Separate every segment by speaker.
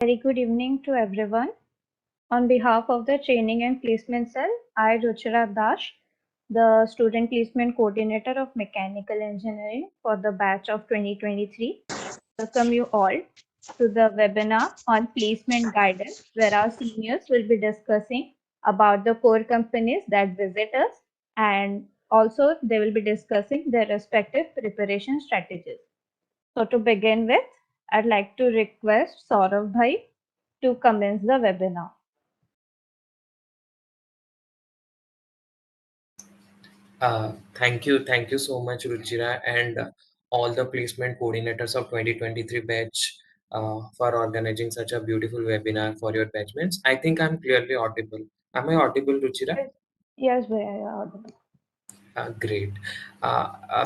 Speaker 1: Very good evening to everyone. On behalf of the Training and Placement Cell, I, Ruchira Dash, the Student Placement Coordinator of Mechanical Engineering for the batch of 2023, welcome you all to the webinar on placement guidance, where our seniors will be discussing about the core companies that visit us, and also they will be discussing their respective preparation strategies. So to begin with, I'd like to request Saurav Bhai to commence the webinar.
Speaker 2: Thank you so much, Ruchira, and all the placement coordinators of 2023 batch for organizing such a beautiful webinar for your batchmates. I think I'm clearly audible. Am I audible, Ruchira?
Speaker 1: Yes, yes, Bhaiya, you are audible.
Speaker 2: Great.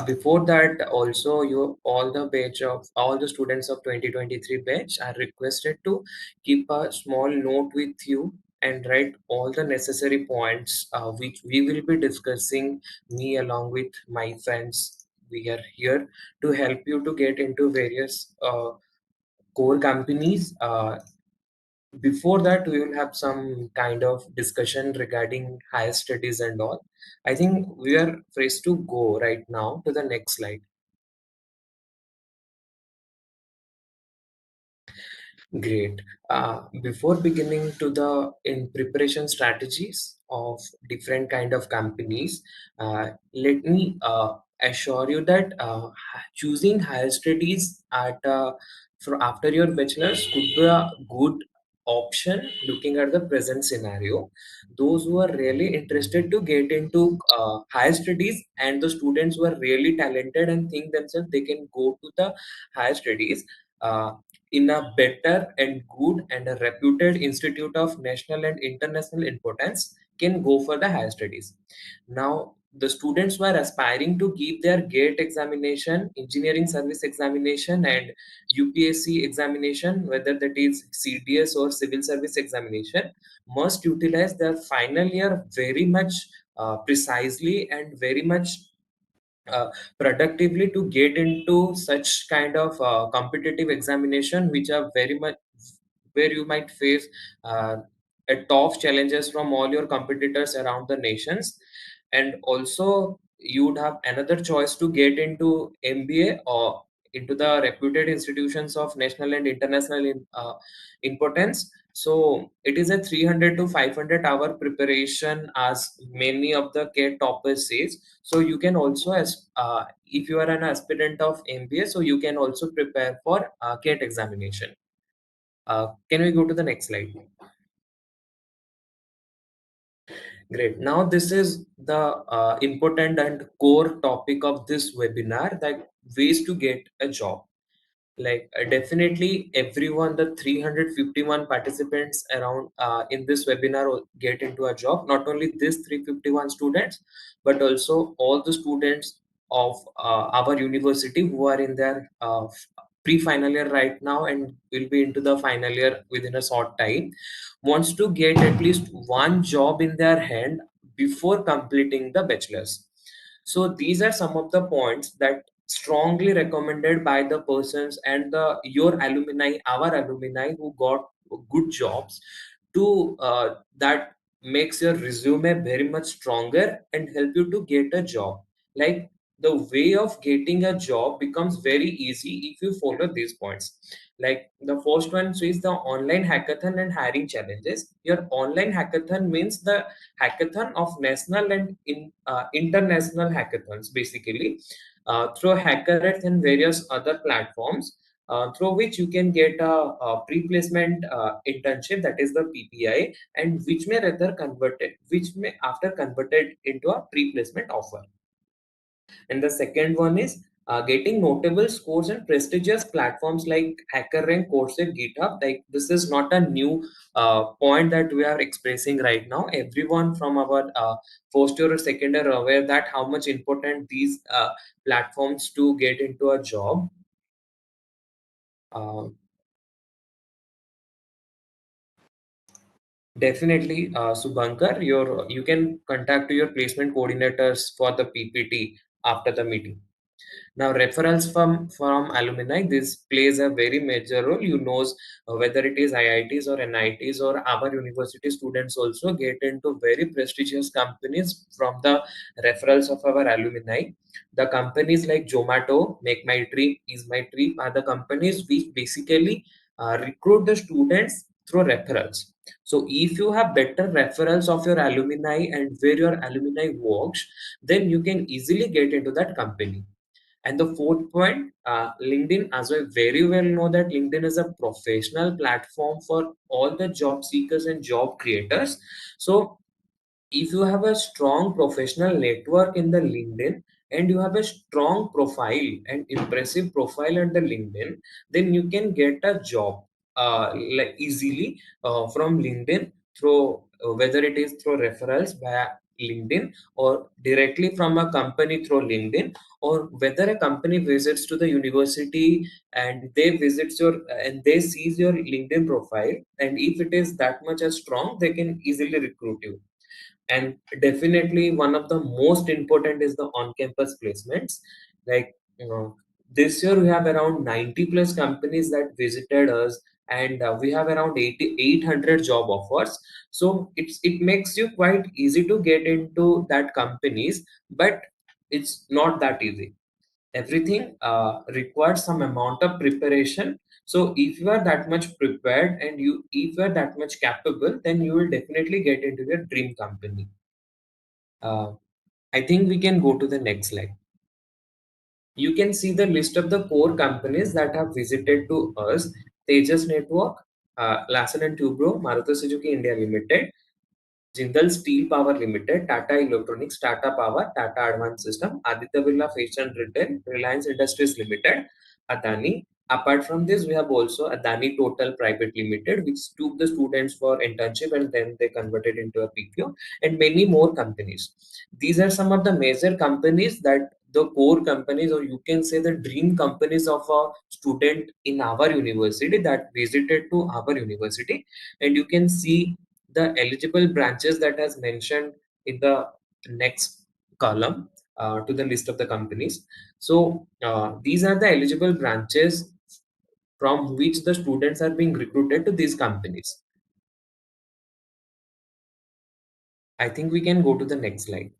Speaker 2: Before that, also you all the batch of all the students of 2023 batch are requested to keep a small note with you and write all the necessary points which we will be discussing, me along with my friends. We are here to help you to get into various core companies. Before that, we will have some kind of discussion regarding higher studies and all. I think we are free to go right now to the next slide. Great. Before beginning to the in preparation strategies of different kind of companies, let me assure you that choosing higher studies at for after your bachelor's could be a good option looking at the present scenario. Those who are really interested to get into higher studies and the students who are really talented and think themselves they can go to the higher studies. In a better and good and a reputed institute of national and international importance can go for the higher studies. Now, the students who are aspiring to give their GATE examination, engineering service examination, and UPSC examination, whether that is CDS or civil service examination, must utilize their final year very much precisely and very much productively to get into such kind of competitive examination which are very much where you might face uh, a tough challenges from all your competitors around the nations, and also you would have another choice to get into MBA or into the reputed institutions of national and international importance. So it is a 300 to 500 hour preparation, as many of the K toppers says. So you can also, as if you are an aspirant of MBA, so you can also prepare for CAT examination. Can we go to the next slide? Great. Now this is the important and core topic of this webinar, that ways to get a job. Like definitely everyone, the 351 participants around in this webinar will get into a job. Not only this 351 students, but also all the students of our university who are in their pre-final year right now and will be into the final year within a short time, wants to get at least one job in their hand before completing the bachelor's. So these are some of the points that strongly recommended by the persons and the your alumni, our alumni who got good jobs, to that makes your resume very much stronger and help you to get a job. Like, the way of getting a job becomes very easy if you follow these points. Like, the first one is the online hackathon and hiring challenges. Your online hackathon means the hackathon of national and international hackathons, basically, through HackerRet and various other platforms, through which you can get a pre-placement internship, that is the PPI, and which may rather converted, which may after converted into a pre-placement offer. And the second one is getting notable scores and prestigious platforms like HackerRank, Coursera, GitHub. Like, this is not a new point that we are expressing right now. Everyone from our first year or second year are aware that how much important these platforms to get into a job. Uh, Definitely, Subhankar, you can contact your placement coordinators for the PPT after the meeting. Now, referrals from alumni, this plays a very major role. You knows whether it is IITs or NITs or our university students also get into very prestigious companies from the referrals of our alumni. The companies like Zomato, Make My Trip, Is My Trip are the companies which basically recruit the students through referrals. So if you have better referrals of your alumni and where your alumni works, then you can easily get into that company. And the fourth point, LinkedIn, as I very well know that LinkedIn is a professional platform for all the job seekers and job creators. So if you have a strong professional network in the LinkedIn and you have a strong profile and impressive profile under LinkedIn, then you can get a job like easily from LinkedIn through whether it is through referrals via LinkedIn or directly from a company through LinkedIn, or whether a company visits to the university and they visits your and they sees your LinkedIn profile, and if it is that much as strong, they can easily recruit you. And definitely one of the most important is the on-campus placements. Like, this year we have around 90 plus companies that visited us, and we have around 800 job offers. So it makes you quite easy to get into that companies, but it's not that easy. Everything requires some amount of preparation. So if you are that much prepared and if you are that much capable, then you will definitely get into your dream company. uh, I think we can go to the next slide. You can see the list of the core companies that have visited to us: Tejas Network, Larsen and Toubro, Maruti Suzuki India Limited, Jindal Steel Power Limited, Tata Electronics, Tata Power, Tata Advanced System, Aditya Birla Fashion Retail, Reliance Industries Limited, Adani. Apart from this, we have also Adani Total Private Limited, which took the students for internship and then they converted into a PPO, and many more companies. These are some of the major companies that the core companies, or you can say the dream companies of a student in our university that visited to our university. And you can see the eligible branches that has mentioned in the next column to the list of the companies. So these are the eligible branches from which the students are being recruited to these companies. I think we can go to the next slide.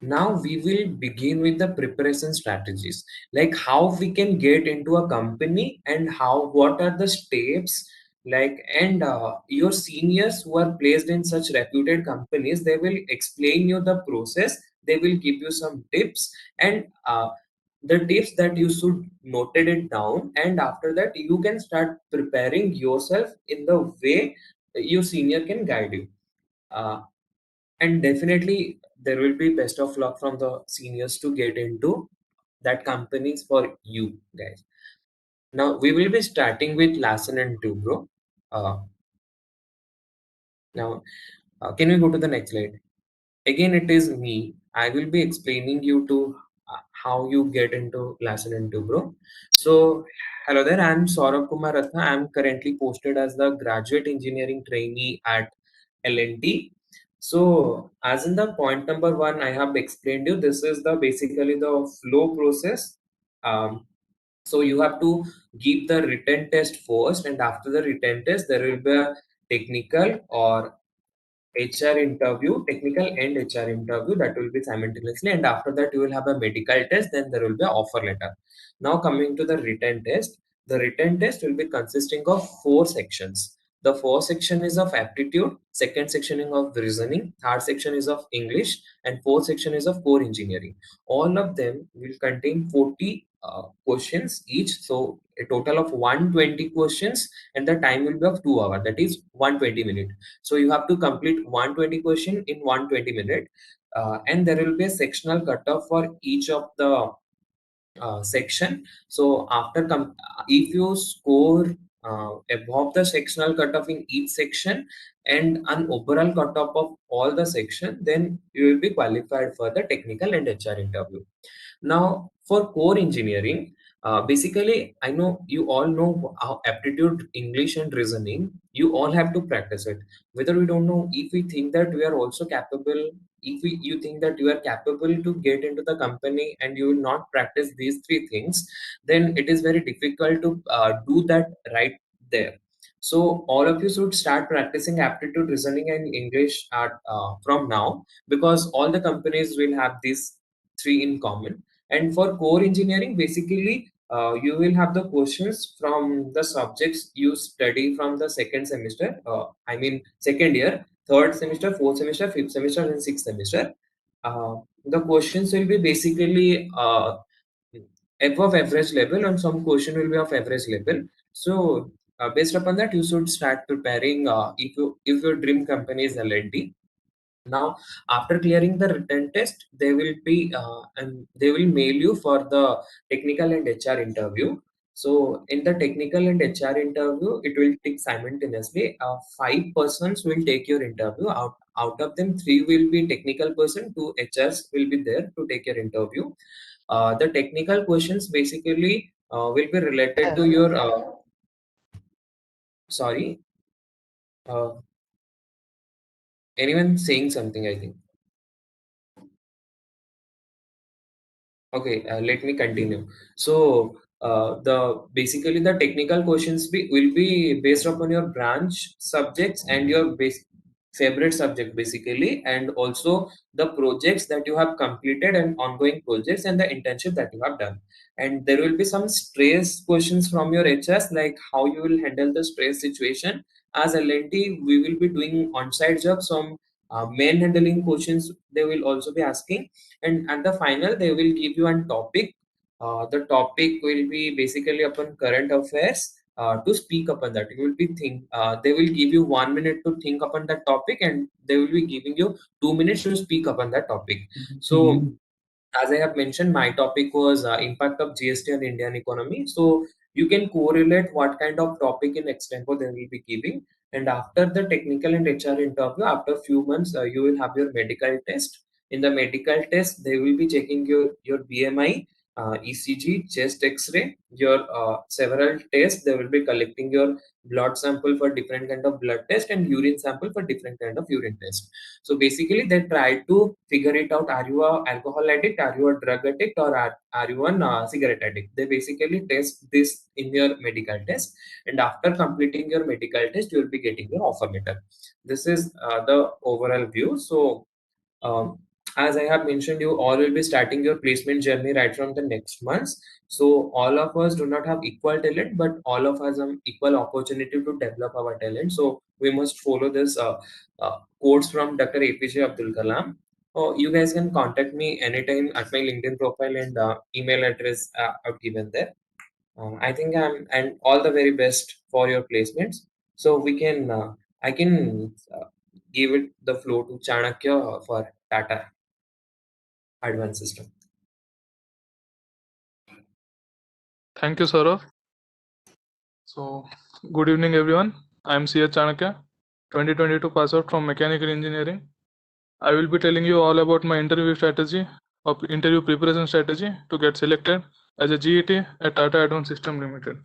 Speaker 2: Now we will begin with the preparation strategies, like how we can get into a company and how what are the steps. Like, and your seniors who are placed in such reputed companies, they will explain you the process. They will give you some tips, and the tips that you should noted it down, and after that you can start preparing yourself in the way your senior can guide you. Uh, and definitely there will be best of luck from the seniors to get into that companies for you guys. Now we will be starting with Lassen and Tubro. Now, can we go to the next slide? Again, it is me. I will be explaining you to how you get into Lassen and Tubro. So, hello there. I'm Saurabh Kumar Ratna. I'm currently posted as the graduate engineering trainee at LNT. So, as in the point number one, I have explained you. This is the basically the flow process. Um, so you have to give the written test first, and after the written test, there will be a technical or HR interview, technical and HR interview, that will be simultaneously, and after that you will have a medical test. Then there will be an offer letter. Now coming to the written test will be consisting of four sections. The first section is of aptitude, second section is of reasoning, third section is of English, and fourth section is of core engineering. All of them will contain 40 questions each. So a total of 120 questions, and the time will be of 2 hours. That is 120 minutes. So you have to complete 120 question in 120 minutes, and there will be a sectional cutoff for each of the section. So if you score above the sectional cutoff in each section and an overall cutoff of all the section, then you will be qualified for the technical and HR interview. Now, for core engineering, basically, I know you all know how aptitude, English, and reasoning. You all have to practice it. Whether we don't know, if we think that we are also capable if you think that you are capable to get into the company and you will not practice these three things, then it is very difficult to do that right there. So all of you should start practicing aptitude, reasoning, and English from now, because all the companies will have these three in common. And for core engineering, basically, you will have the questions from the subjects you study from the second semester. I mean, second year, third semester, fourth semester, fifth semester, and sixth semester. The questions will be basically above average level, and some question will be of average level. So based upon that, you should start preparing. If your dream company is L&T, now, after clearing the written test, they will be and they will mail you for the technical and HR interview. So, in the technical and HR interview, it will take simultaneously. Five persons will take your interview. Out of them, three will be technical person, two HRs will be there to take your interview. The technical questions basically will be related to your sorry, uh, anyone saying something, I think. Okay, let me continue. So, the basically the technical questions will be based upon your branch subjects and your favorite subject basically, and also the projects that you have completed and ongoing projects and the internship that you have done. And there will be some stress questions from your HS, like how you will handle the stress situation. As L&T, we will be doing on-site jobs. Some main handling questions they will also be asking, and at the final they will give you a topic. The topic will be basically upon current affairs. To speak upon that, you will be think they will give you 1 minute to think upon that topic, and they will be giving you 2 minutes to speak upon that topic. So as I have mentioned, my topic was impact of GST on Indian economy. So you can correlate what kind of topic in extempo they will be giving. And after the technical and HR interview, after few months, you will have your medical test. In the medical test, they will be checking your BMI, ECG, chest X-ray, your several tests. They will be collecting your blood sample for different kind of blood test and urine sample for different kind of urine test. So basically, they try to figure it out: are you a alcohol addict, are you a drug addict, or are you an cigarette addict? They basically test this in your medical test, and after completing your medical test, you will be getting your offer letter. This is the overall view. So um, as I have mentioned, you all will be starting your placement journey right from the next month. So all of us do not have equal talent, but all of us have equal opportunity to develop our talent. So we must follow this quotes from Dr. APJ Abdul Kalam. Oh, you guys can contact me anytime at my LinkedIn profile, and email address I've given there. I think and all the very best for your placements. So I can give it the floor to Chanakya for Tata Advanced System.
Speaker 3: Thank you, Saurav. So, good evening, everyone. I am C.H. Chanakya, 2022 pass out from Mechanical Engineering. I will be telling you all about my interview strategy or interview preparation strategy to get selected as a GET at Tata Advanced System Limited.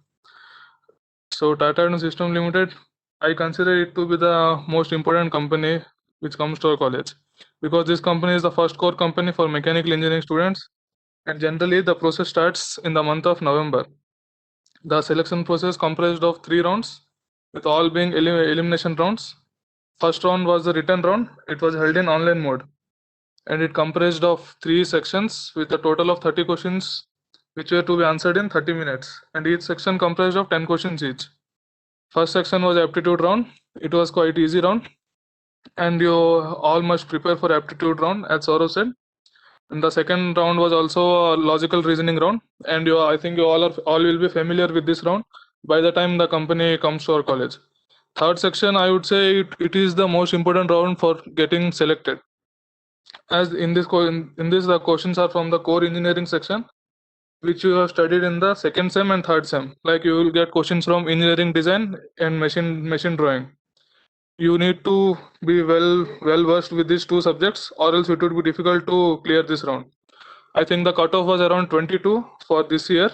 Speaker 3: So, Tata Advanced System Limited, I consider it to be the most important company which comes to our college, because this company is the first core company for mechanical engineering students, and generally the process starts in the month of November. The selection process comprised of 3 rounds, with all being elimination rounds. First round was the written round. It was held in online mode, and it comprised of 3 sections with a total of 30 questions, which were to be answered in 30 minutes, and each section comprised of 10 questions each. First section was aptitude round. It was quite easy round, and you all must prepare for aptitude round, as Saurav said. And the second round was also a logical reasoning round, and I think you all will be familiar with this round by the time the company comes to our college. Third section, I would say it is the most important round for getting selected, as in this the questions are from the core engineering section, which you have studied in the second sem and third sem. Like, you will get questions from engineering design and machine drawing. You need to be well versed with these two subjects, or else it would be difficult to clear this round. I think the cutoff was around 22 for this year,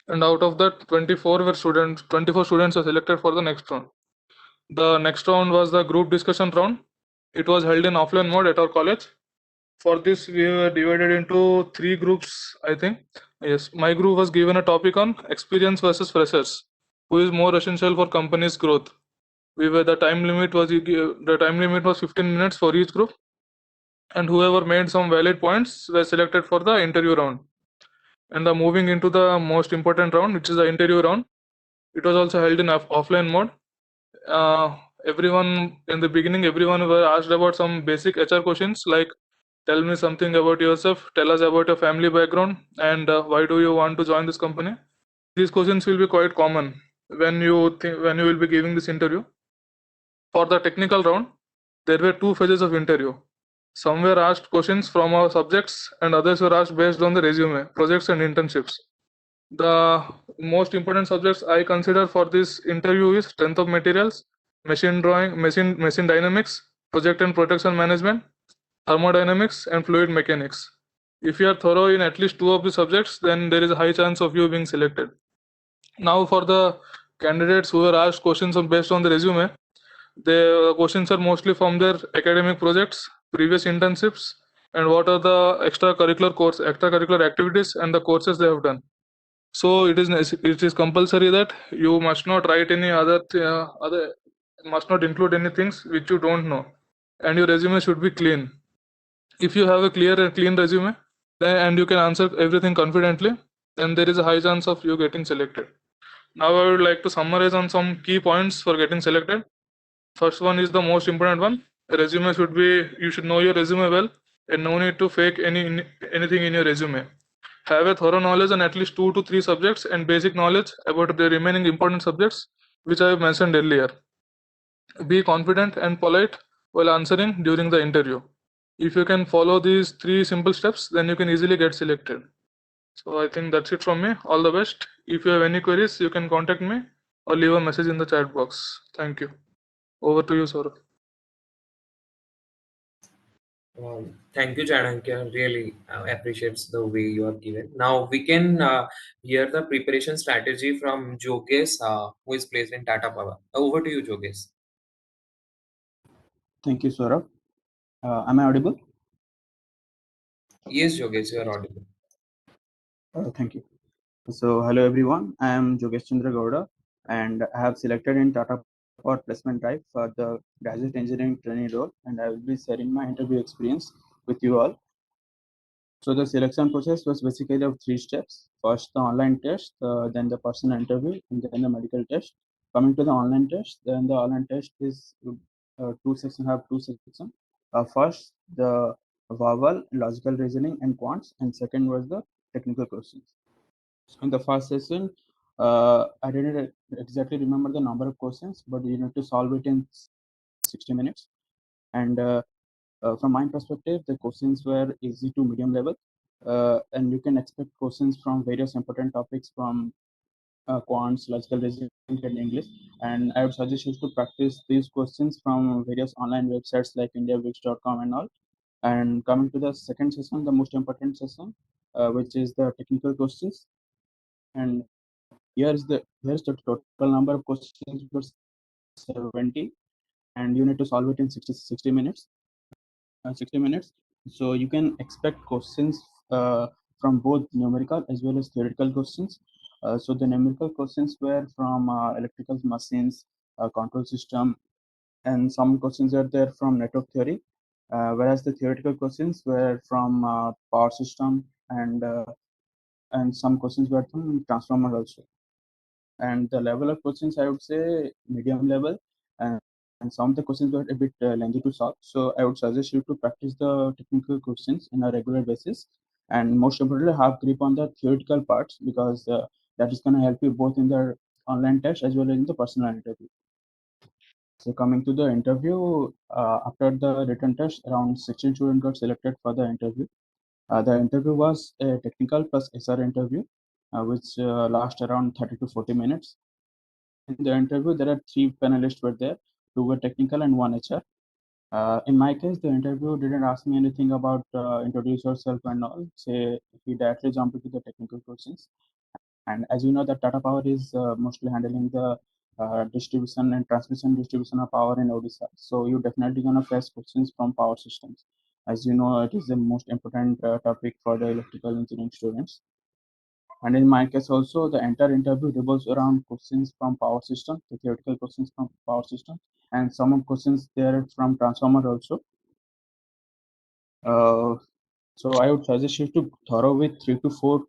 Speaker 3: and out of that 24 students were selected for the next round. The next round was the group discussion round. It was held in offline mode at our college. For this, we were divided into 3 groups, I think. Yes, my group was given a topic on experience versus freshers, who is more essential for company's growth. The time limit was 15 minutes for each group, and whoever made some valid points were selected for the interview round. And moving into the most important round, which is the interview round, it was also held in offline mode. Everyone in the beginning, everyone were asked about some basic HR questions like, tell me something about yourself, tell us about your family background, and why do you want to join this company. These questions will be quite common when you will be giving this interview. For the technical round, there were 2 phases of interview. Some were asked questions from our subjects, and others were asked based on the resume, projects, and internships. The most important subjects I consider for this interview is strength of materials, machine drawing, machine dynamics, project and production management, thermodynamics, and fluid mechanics. If you are thorough in at least 2 of the subjects, then there is a high chance of you being selected. Now, for the candidates who were asked questions based on the resume, the questions are mostly from their academic projects, previous internships, and what are the extracurricular activities and the courses they have done. So it is compulsory that you must not write any other must not include any things which you don't know, and your resume should be clean. If you have a clear and clean resume, and you can answer everything confidently, then there is a high chance of you getting selected. Now I would like to summarize on some key points for getting selected. First one is the most important one. You should know your resume well, and no need to fake anything in your resume. Have a thorough knowledge on at least 2 to 3 subjects and basic knowledge about the remaining important subjects which I have mentioned earlier. Be confident and polite while answering during the interview. If you can follow these 3 simple steps, then you can easily get selected. So I think that's it from me. All the best. If you have any queries, you can contact me or leave a message in the chat box. Thank you. Over to you, Saurabh.
Speaker 2: Thank you, Chanakya. Really appreciates the way you have given. Now we can hear the preparation strategy from Jogesh, who is placed in Tata Power. Over to you, Jogesh.
Speaker 4: Thank you, Saurabh. Am I audible?
Speaker 2: Yes, Jogesh, you are audible.
Speaker 4: Thank you. So, hello everyone. I am Jogesh Chandra Gowda, and I have selected in Tata Power Placement Drive for the Graduate Engineering Trainee role, and I will be sharing my interview experience with you all. So, the selection process was basically of 3 steps. First, the online test, then the personal interview, and then the medical test. Coming to the online test, then the online test is 2 sections. Have 2 sections. First, the verbal, logical reasoning, and quants, and second was the technical questions. So in the first session, I didn't exactly remember the number of questions, but you need to solve it in 60 minutes. And from my perspective, the questions were easy to medium level, and you can expect questions from various important topics from quants, logical reasoning, and English. And I would suggest you to practice these questions from various online websites like indiawix.com and all. And coming to the second session, the most important session, which is the technical questions. And here's the total number of questions, for 70, and you need to solve it in 60 minutes. 60 minutes. So you can expect questions from both numerical as well as theoretical questions. So the numerical questions were from electrical machines, control system, and some questions are there from network theory, whereas the theoretical questions were from power system, and some questions were from transformer also. And the level of questions, I would say medium level, and some of the questions were a bit lengthy to solve. So I would suggest you to practice the technical questions in a regular basis, and most importantly have grip on the theoretical parts, because that is going to help you both in the online test as well as in the personal interview. So coming to the interview, after the written test, around 16 students got selected for the interview. The interview was a technical plus SR interview, which lasts around 30 to 40 minutes. In the interview, there are 3 panelists were there, 2 were technical and 1 HR. In my case, the interview didn't ask me anything about introduce yourself and all. Say he directly jumped into the technical questions. And as you know, that Tata Power is mostly handling the distribution and transmission distribution of power in Odisha. So you definitely gonna face questions from power systems. As you know, it is the most important topic for the electrical engineering students. And in my case also, the entire interview revolves around questions from power system, the theoretical questions from power system, and some of questions there from transformer also. So I would suggest you to thorough with 3 to 4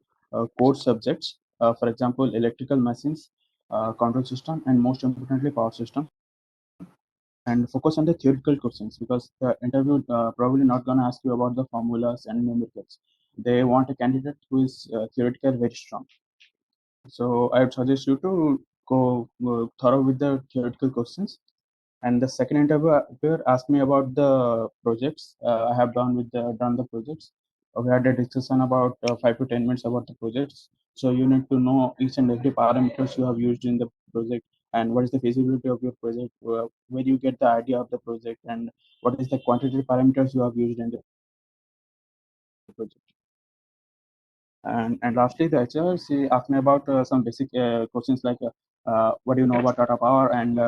Speaker 4: core subjects. For example, electrical machines, control system, and most importantly, power system. And focus on the theoretical questions because the interview probably not gonna ask you about the formulas and numericals. They want a candidate who is theoretical very strong. So I would suggest you to go thorough with the theoretical questions. And the second interviewer asked me about the projects I have done the projects. We had a discussion about 5 to 10 minutes about the projects. So you need to know each and every parameters you have used in the project and what is the feasibility of your project, where you get the idea of the project, and what is the quantitative parameters you have used in the project. And lastly, the HR, she asked me about some basic questions like what do you know about Tata Power and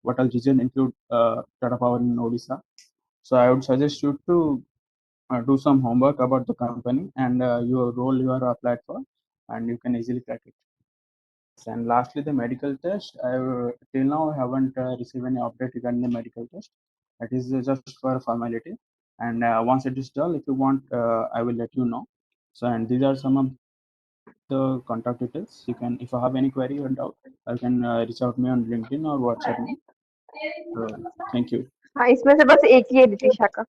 Speaker 4: what all region include Tata Power in Odisha. So I would suggest you to do some homework about the company and your role you are applied for, and you can easily crack it. And lastly, the medical test. I till now haven't received any update regarding the medical test. It is just for formality. And once it is done, if you want, I will let you know. So, and these are some of the contact details. You can, if you have any query or doubt, you can reach out me on LinkedIn or WhatsApp me. Thank you.
Speaker 5: हाँ इसमें से बस एक ही है नितिशा का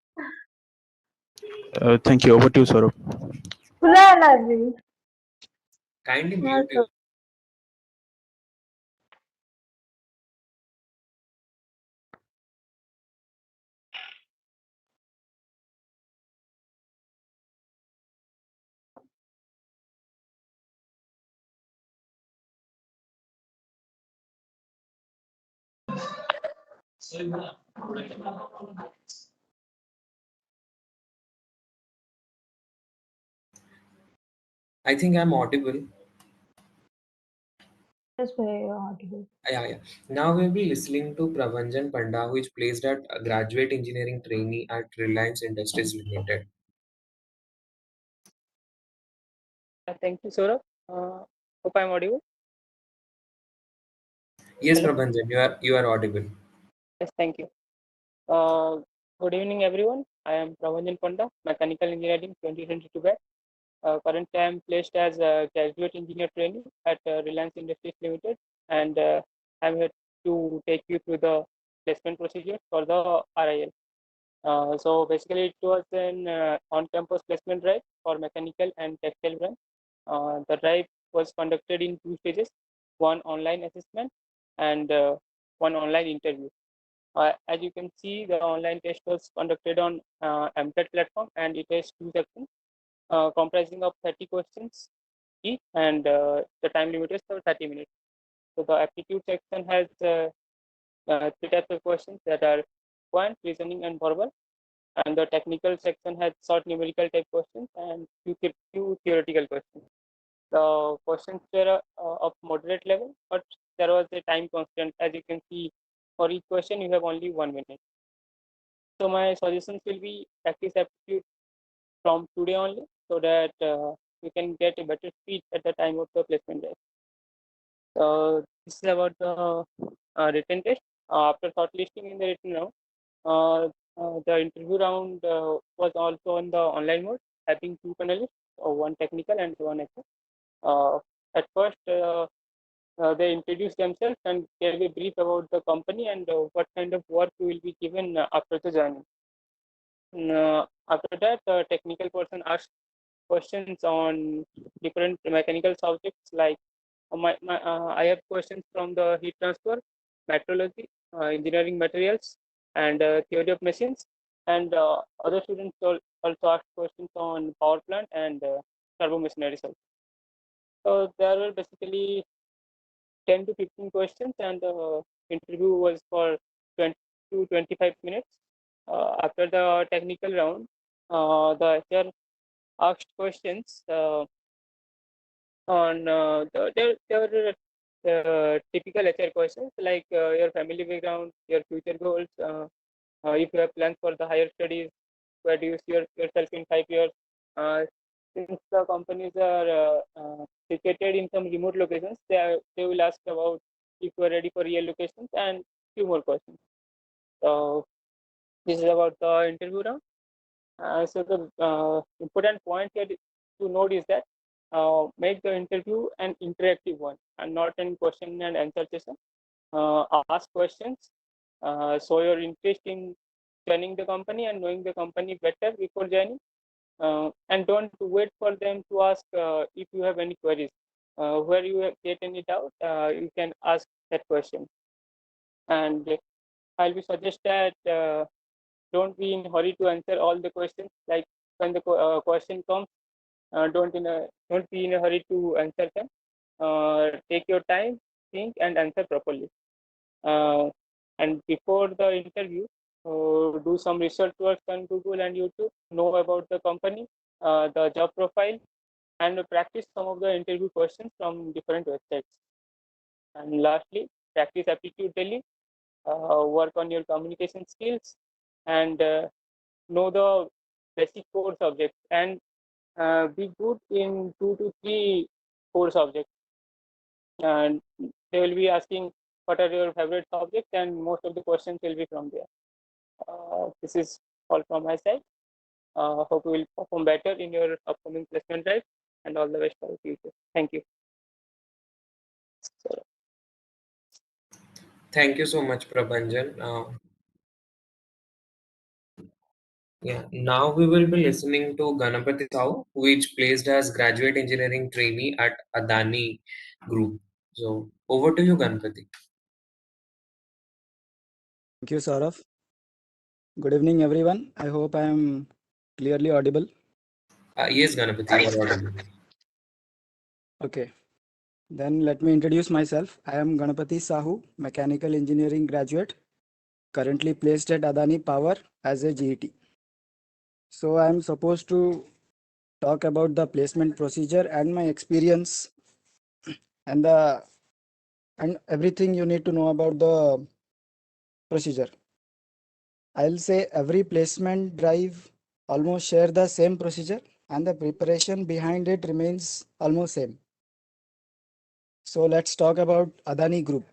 Speaker 4: Thank you. Over to you, Saurabh.
Speaker 5: खुला है library
Speaker 2: Kindly
Speaker 5: हाँ
Speaker 2: mute you. I think I'm audible.
Speaker 1: Yes, very audible.
Speaker 2: Yeah. Now we'll be listening to Pravanjan Panda, who is placed at a graduate engineering trainee at Reliance Industries Limited.
Speaker 6: Thank you, Saurabh. Hope I'm audible.
Speaker 2: Yes,
Speaker 6: Hello?
Speaker 2: Pravanjan, you are audible.
Speaker 6: Yes, thank you. Good evening, everyone. I am Pravanjan Panda, Mechanical Engineering 2022 batch. Currently, I am placed as a graduate engineer trainee at Reliance Industries Limited, and I'm here to take you through the placement procedure for the RIL. So basically, it was an on-campus placement drive for mechanical and textile branch. The drive was conducted in 2 stages: one online assessment and one online interview. As you can see, the online test was conducted on MTET platform, and it has 2 sections comprising of 30 questions each, and the time limit is 30 minutes. So the aptitude section has 3 types of questions, that are quant, reasoning, and verbal. And the technical section has short numerical type questions and few theoretical questions. The questions were of moderate level, but there was a time constant. As you can see, for each question you have only 1 minute. So my suggestions will be practice aptitude from today only, so that you can get a better speed at the time of the placement test. This is about the written test. After shortlisting in the written round, the interview round was also on the online mode, having 2 panelists, one technical and one HR. At first, they introduced themselves and gave a brief about the company and what kind of work will be given after the joining. After that, the technical person asked questions on different mechanical subjects, like I have questions from the heat transfer, metrology, engineering materials, and theory of machines. And other students also asked questions on power plant and turbo machinery. So there were basically 10 to 15 questions, and the interview was for 20 to 25 minutes. After the technical round, the HR asked questions on there were typical HR questions like your family background, your future goals, if you have plans for the higher studies, where do you see yourself in 5 years? Since the companies are situated in some remote locations, they will ask about if you are ready for real locations and few more questions. So this is about the interview round. So the important point here to note is that make the interview an interactive one and not an question and answer session. Ask questions, show your interest in joining the company and knowing the company better before joining, and don't wait for them to ask if you have any queries. Where you get any doubt, you can ask that question. And I'll be suggest that don't be in hurry to answer all the questions. Like when the question comes, don't be in a hurry to answer them. Take your time, think, and answer properly. And before the interview, do some research work on Google and YouTube, know about the company, the job profile, and practice some of the interview questions from different websites. And lastly, practice aptitude daily, work on your communication skills, and know the basic core subjects, and be good in 2 to 3 core subjects. And they will be asking what are your favorite subjects, and most of the questions will be from there. This is all from my side. Hope you will perform better in your upcoming placement drive, and all the best for the future. Thank you. So,
Speaker 2: Thank you so much, Prabhanjan. Now we will be listening to Ganapati Sahu, who is placed as graduate engineering trainee at Adani Group. So over to you, Ganapati.
Speaker 7: Thank you, Saurav. Good evening, everyone. I hope I am clearly audible.
Speaker 2: Yes, Ganapati, you are audible.
Speaker 7: Okay. Then let me introduce myself. I am Ganapati Sahu, mechanical engineering graduate, currently placed at Adani Power as a GET. So I am supposed to talk about the placement procedure and my experience and everything you need to know about the procedure. I'll say every placement drive almost share the same procedure and the preparation behind it remains almost same. So let's talk about Adani Group.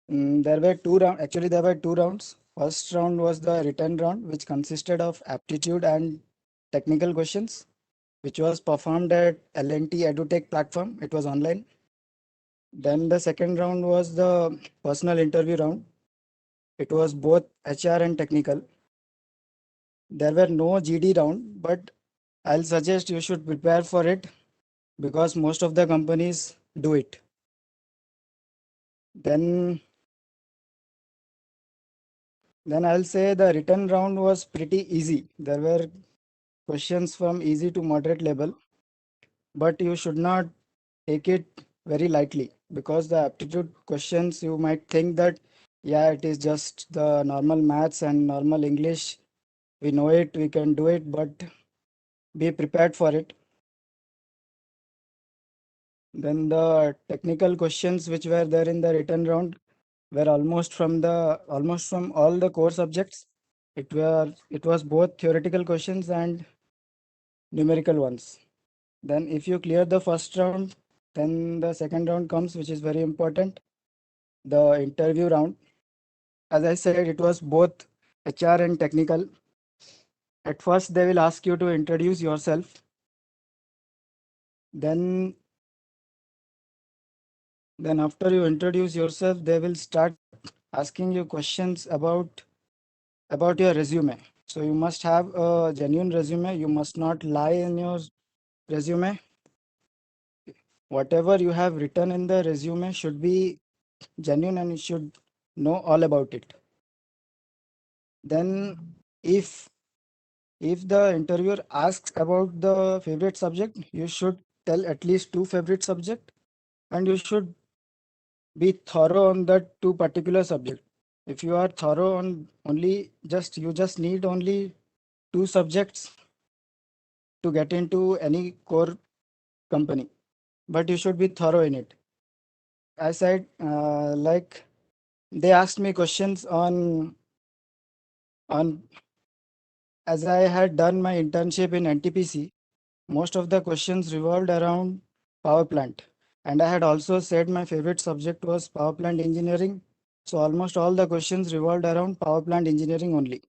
Speaker 7: There were two rounds. Actually, there were two rounds. First round was the written round, which consisted of aptitude and technical questions, which was performed at L&T EduTech platform. It was online. Then the second round was the personal interview round. It was both HR and technical. There were no GD round, but I'll suggest you should prepare for it because most of the companies do it. Then I'll say the written round was pretty easy. There were questions from easy to moderate level, but you should not take it very lightly because the aptitude questions you might think that yeah, it is just the normal maths and normal English. We know it, we can do it, but be prepared for it. Then the technical questions which were there in the written round were almost from all the core subjects. It was both theoretical questions and numerical ones. Then if you clear the first round, then the second round comes, which is very important, the interview round. As I said, it was both HR and technical. At first, they will ask you to introduce yourself. Then after you introduce yourself, they will start asking you questions about your resume. So you must have a genuine resume. You must not lie in your resume. Whatever you have written in the resume should be genuine and you should know all about it. Then if the interviewer asks about the favorite subject, you should tell at least 2 favorite subject and you should be thorough on that 2 particular subject. If you are thorough on you just need only 2 subjects to get into any core company. but you should be thorough in it. I said, like, they asked me questions on as I had done my internship in NTPC, most of the questions revolved around power plant. And I had also said my favorite subject was power plant engineering. So almost all the questions revolved around power plant engineering only.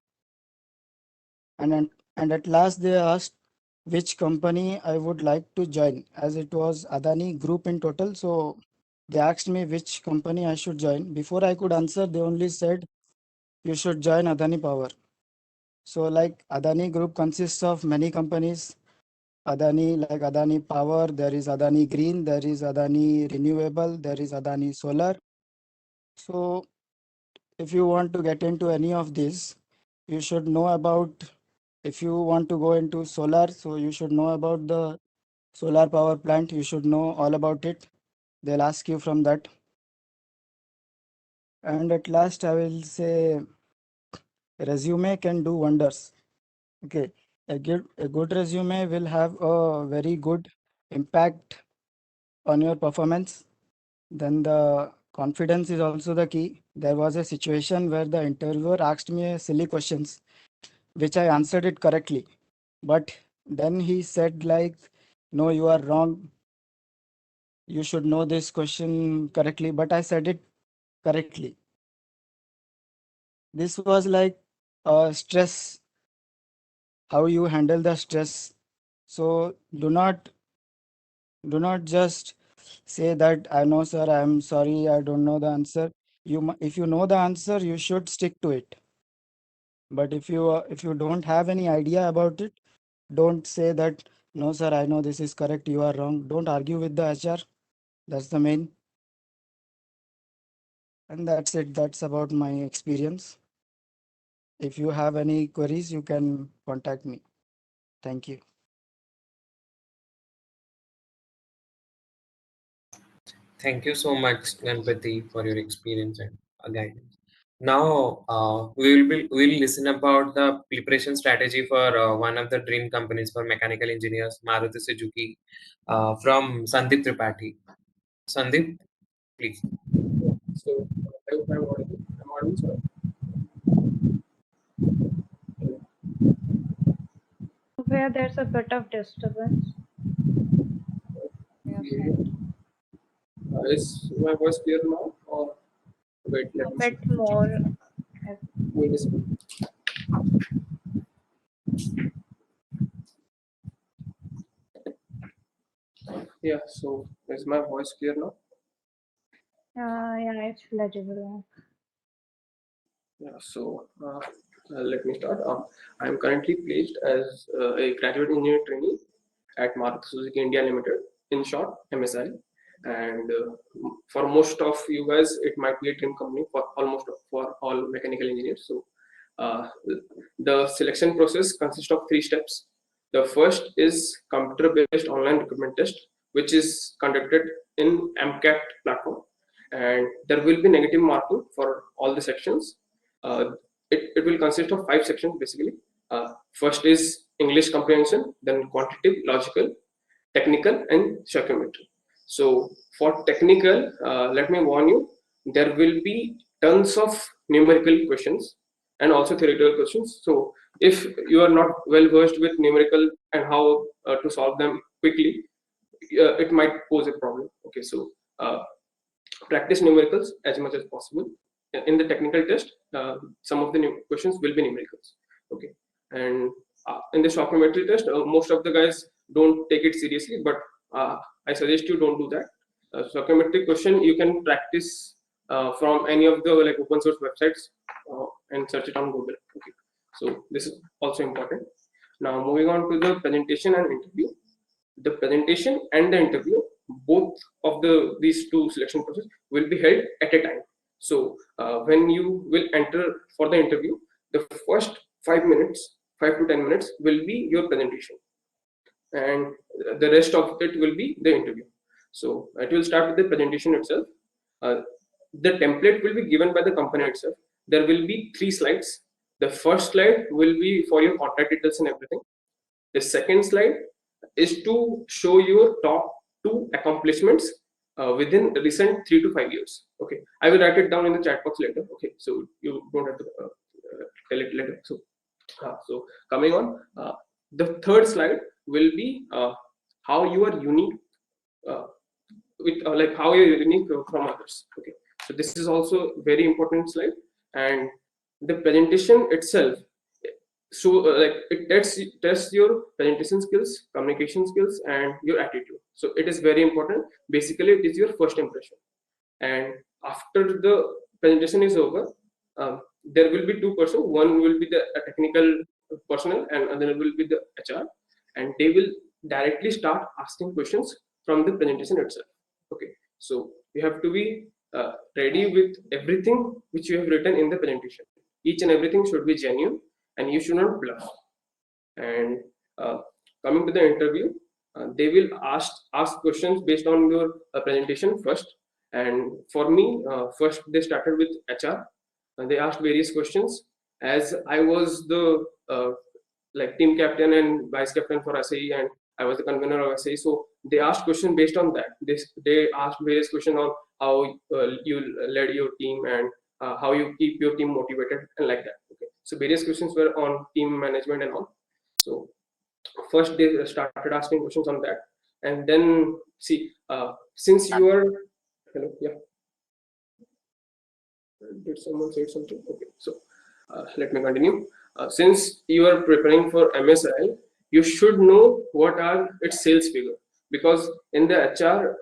Speaker 7: And at last they asked which company I would like to join, as it was Adani Group in total. So they asked me which company I should join. Before I could answer, they only said you should join Adani Power. So like Adani Group consists of many companies. Adani, like Adani Power, there is Adani Green, there is Adani Renewable, there is Adani Solar. So if you want to get into any of these, you should know about, if you want to go into solar, so you should know about the solar power plant, you should know all about it. They'll ask you from that. And at last, I will say resume can do wonders. Okay, a good resume will have a very good impact on your performance. Then the confidence is also the key. There was a situation where the interviewer asked me a silly questions, which I answered it correctly. But then he said like, no, you are wrong. You should know this question correctly. But I said it correctly. This was like stress, how you handle the stress. So do not just say that I know, sir, I'm sorry, I don't know the answer. If you know the answer, you should stick to it. But if you don't have any idea about it, don't say that no, sir, I know this is correct, you are wrong. Don't argue with the HR. That's the main. And that's it. That's about my experience. If you have any queries, you can contact me. Thank you.
Speaker 2: Thank you so much, Ganpati, for your experience and guidance. Now, we'll listen about the preparation strategy for one of the dream companies for mechanical engineers, Maruti Suzuki, from Sandeep Tripathi. Sandeep, please.
Speaker 8: So I hope I'm audible, sir.
Speaker 1: Where there's a bit of disturbance.
Speaker 8: Is my voice clear now, or wait?
Speaker 1: A
Speaker 8: Let me
Speaker 1: bit more.
Speaker 8: wait a second. Yeah. So is my voice clear now?
Speaker 1: Yeah, it's legible.
Speaker 8: Yeah. So let me start. I am currently placed as a graduate engineer trainee at Maruti Suzuki India Limited, in short, MSI. And for most of you guys, it might be a dream company for all mechanical engineers. So the selection process consists of 3 steps. The first is computer-based online recruitment test, which is conducted in MCAT platform, and there will be negative marking for all the sections. It will consist of 5 sections basically. First is English comprehension, then quantitative, logical, technical, and psychometry. So for technical, let me warn you, there will be tons of numerical questions and also theoretical questions. So if you are not well versed with numerical and how to solve them quickly, it might pose a problem. Okay, so practice numericals as much as possible. In the technical test, some of the questions will be numericals. Okay, and in the psychometry test, most of the guys don't take it seriously, but I suggest you don't do that. Psychometric question you can practice from any of the like open source websites and search it on Google. Okay, so this is also important. Now moving on to the presentation and interview. The presentation and the interview, both of these 2 selection process will be held at a time. So when you will enter for the interview, the first 5 to 10 minutes will be your presentation, and the rest of it will be the interview. So it will start with the presentation itself. The template will be given by the company itself. There will be 3 slides. The first slide will be for your contact details and everything. The second slide is to show your top 2 accomplishments within the recent 3 to 5 years. Okay, I will write it down in the chat box later. Okay, so you don't have to tell it later. So coming on, the third slide will be how you are unique with like how you're unique from others. Okay, so this is also very important slide, and the presentation itself, so like it tests your presentation skills, communication skills, and your attitude. So it is very important. Basically, it is your first impression, and after the presentation is over, there will be two persons. One will be the technical personnel, and another will be the HR, and they will directly start asking questions from the presentation itself. Okay, so you have to be ready with everything which you have written in the presentation. Each and everything should be genuine, and you should not bluff. And coming to the interview, they will ask questions based on your presentation first. And for me, first they started with HR. They asked various questions. As I was the like team captain and vice captain for SAE, and I was the convener of SAE, so they asked questions based on that. They asked various questions on how you led your team, and how you keep your team motivated, and like that. Okay, so various questions were on team management and all. So first they started asking questions on that, and then see, since you are hello, yeah, did someone say something? Okay, so let me continue. Since you are preparing for MSI, you should know what are its sales figure, because in the HR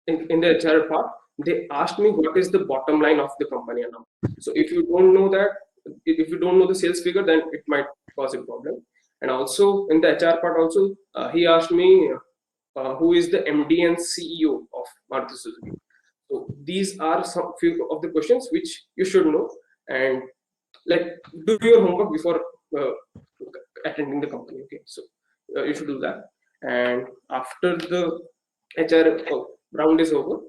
Speaker 8: in the HR part, they asked me what is the bottom line of the company now. So if you don't know that, if you don't know the sales figure, then it might cause a problem. And also in the HR part also, he asked me who is the MD and CEO of Maruti Suzuki. So these are some few of the questions which you should know, and like do your homework before attending the company. Okay, so you should do that. And after the HR round is over,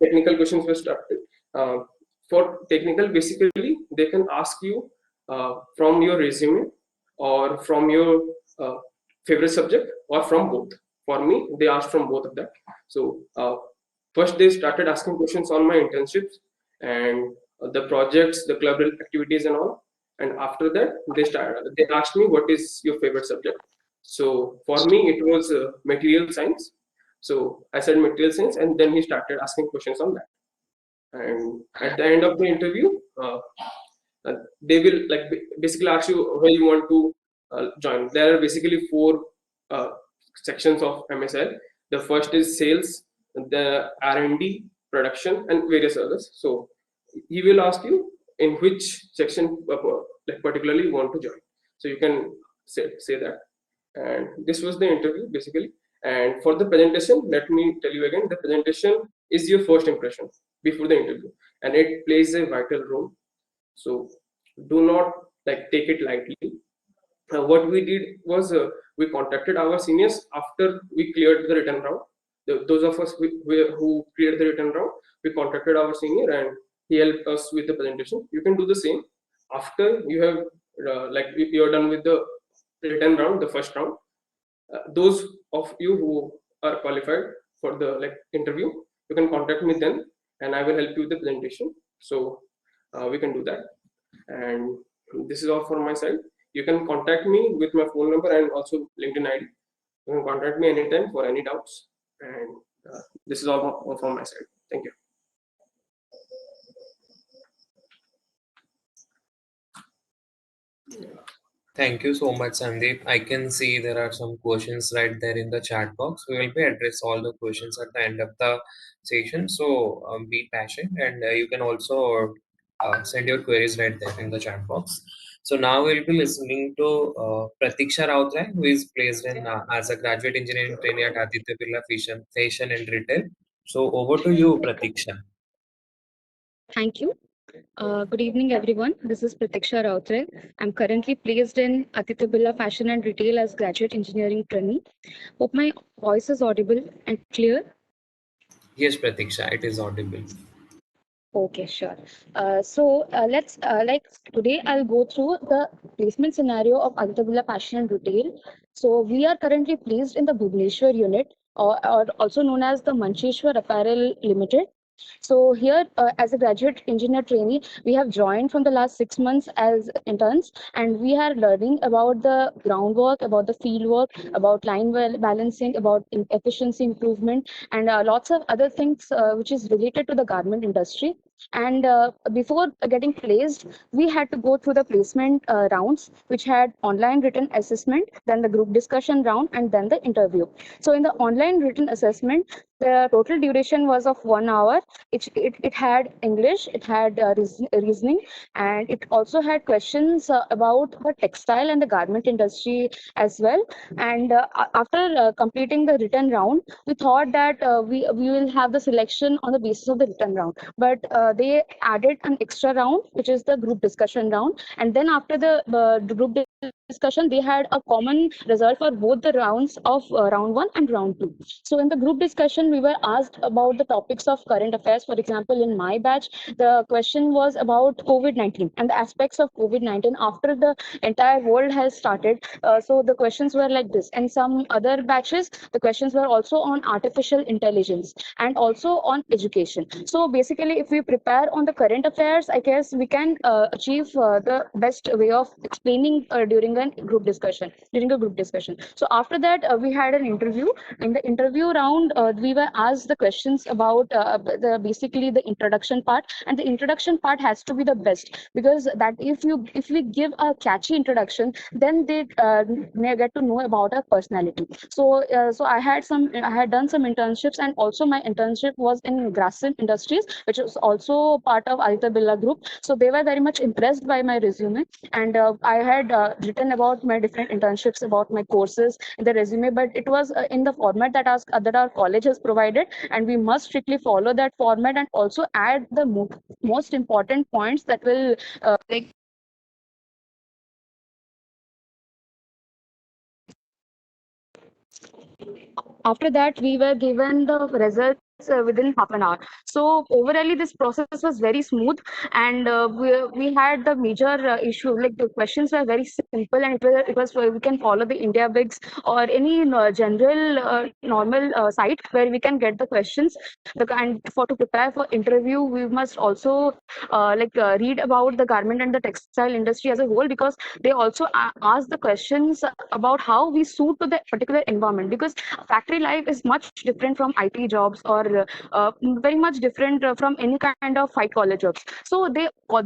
Speaker 8: technical questions were started. For technical, basically they can ask you from your resume or from your favorite subject or from both. For me, they asked from both of that. So first they started asking questions on my internships and the projects, the club activities and all. And after that, they asked me what is your favorite subject. So for me, it was material science. So I said material science, and then he started asking questions on that. And at the end of the interview, they will like basically ask you where you want to join. There are basically 4 sections of MSL. The first is sales, the R&D, production, and various others. So he will ask you in which section like particularly you want to join. So you can say that. And this was the interview basically. And for the presentation, let me tell you again, the presentation is your first impression before the interview, and it plays a vital role. So do not like take it lightly. What we did was we contacted our seniors after we cleared the written round. Those of us who cleared the written round, we contacted our senior and he helped us with the presentation. You can do the same after you have like you're done with the written round, the first round. Those of you who are qualified for the like interview, you can contact me then, and I will help you with the presentation. So we can do that. And this is all from my side. You can contact me with my phone number and also LinkedIn ID. You can contact me anytime for any doubts. And this is all from my side. Thank you.
Speaker 2: Thank you so much, Sandeep. I can see there are some questions right there in the chat box. We will be address all the questions at the end of the session. So be patient, and you can also send your queries right there in the chat box. So now we'll be listening to Pratiksha Rautrai, who is placed in as a graduate engineering trainee at Aditya Birla Fashion and Retail. So over to you, Pratiksha.
Speaker 9: Thank you. Good evening, everyone. This is Pratiksha Rautrai. I'm currently placed in Aditya Birla Fashion and Retail as graduate engineering trainee. Hope my voice is audible and clear.
Speaker 2: Yes, Pratiksha, it is audible.
Speaker 9: Okay, sure. Let's like today I'll go through the placement scenario of Aditya Birla Fashion and Retail. So we are currently placed in the Bhubaneswar unit or also known as the Mancheshwar Apparel Limited. So here, as a graduate engineer trainee, we have joined from the last 6 months as interns, and we are learning about the groundwork, about the field work, about balancing, about efficiency improvement, and lots of other things which is related to the garment industry. And before getting placed, we had to go through the placement rounds, which had online written assessment, then the group discussion round, and then the interview. So in the online written assessment, the total duration was of 1 hour. It had English, it had reasoning, and it also had questions about the textile and the garment industry as well. And after completing the written round, we thought that we will have the selection on the basis of the written round. But they added an extra round, which is the group discussion round. And then after the group discussion, they had a common result for both the rounds of round one and round two. So in the group discussion, we were asked about the topics of current affairs. For example, in my batch, the question was about COVID-19 and the aspects of COVID-19 after the entire world has started. So the questions were like this. And some other batches, the questions were also on artificial intelligence and also on education. So basically, if we prepare on the current affairs, I guess we can achieve the best way of explaining during a group discussion. So after that, we had an interview. In the interview round, we were asked the questions about basically the introduction part, and the introduction part has to be the best, because that if we give a catchy introduction, then they may get to know about our personality. So I had done some internships, and also my internship was in Grasim Industries, which was also part of Aditya Birla Group. So they were very much impressed by my resume, and I had written about my different internships, about my courses in the resume, but it was in the format that our college has provided, and we must strictly follow that format and also add the most important points that will like after that we were given the results within half an hour. So overall this process was very smooth, and we had the major issue, like the questions were very simple, and it was we can follow the India Bigs or any general normal site where we can get the questions. And to prepare for interview, we must also read about the garment and the textile industry as a whole, because they also ask the questions about how we suit to the particular environment, because factory life is much different from IT jobs, or very much different from any kind of white collar jobs. So there were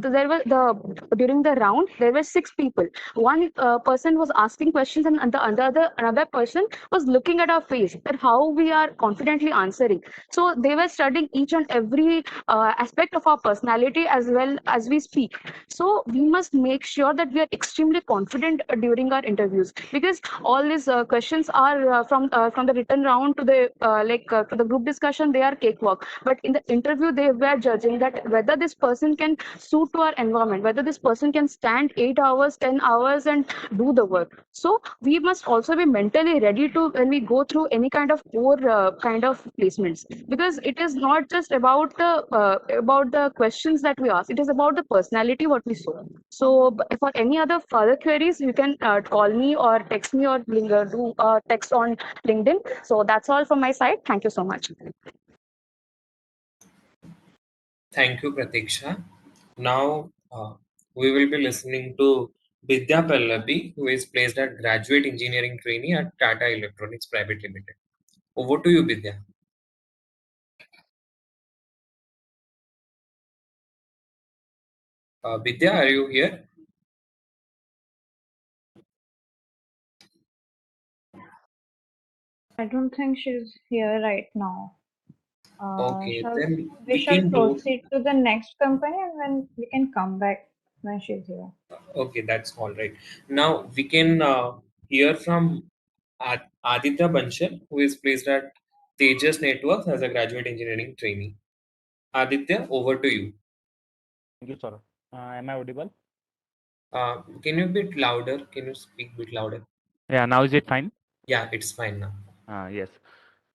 Speaker 9: during the round there were 6 people. One person was asking questions, and the another person was looking at our face, that how we are confidently answering. So they were studying each and every aspect of our personality as well as we speak. So we must make sure that we are extremely confident during our interviews, because all these questions are from the written round to the to the group discussion, they are cakewalk. But in the interview, they were judging that whether this person can suit to our environment, whether this person can stand 8 hours, 10 hours, and do the work. So we must also be mentally ready to when we go through any kind of core kind of placements, because it is not just about the questions that we ask, it is about the personality what we show. So for any other further queries, you can call me or text me, or do text on LinkedIn. So that's all from my side. Thank you so much.
Speaker 2: Thank you, Pratiksha. Now we will be listening to Vidya Pallavi, who is placed at graduate engineering trainee at Tata Electronics Private Limited. Over to you, Vidya. Vidya, are you here?
Speaker 1: I don't think she's here right now.
Speaker 2: Okay, then
Speaker 1: We
Speaker 2: we
Speaker 1: shall
Speaker 2: can do.
Speaker 1: proceed to the next company, and then we can come back when she's here.
Speaker 2: Okay, that's all right. Now we can hear from Aditya Banshal, who is placed at Tejas Networks as a graduate engineering trainee. Aditya, over to you.
Speaker 10: Thank you, sir. Am I audible?
Speaker 2: Can you be louder? Can you speak a bit louder?
Speaker 10: Yeah, now is it fine?
Speaker 2: Yeah, it's fine now.
Speaker 10: Yes.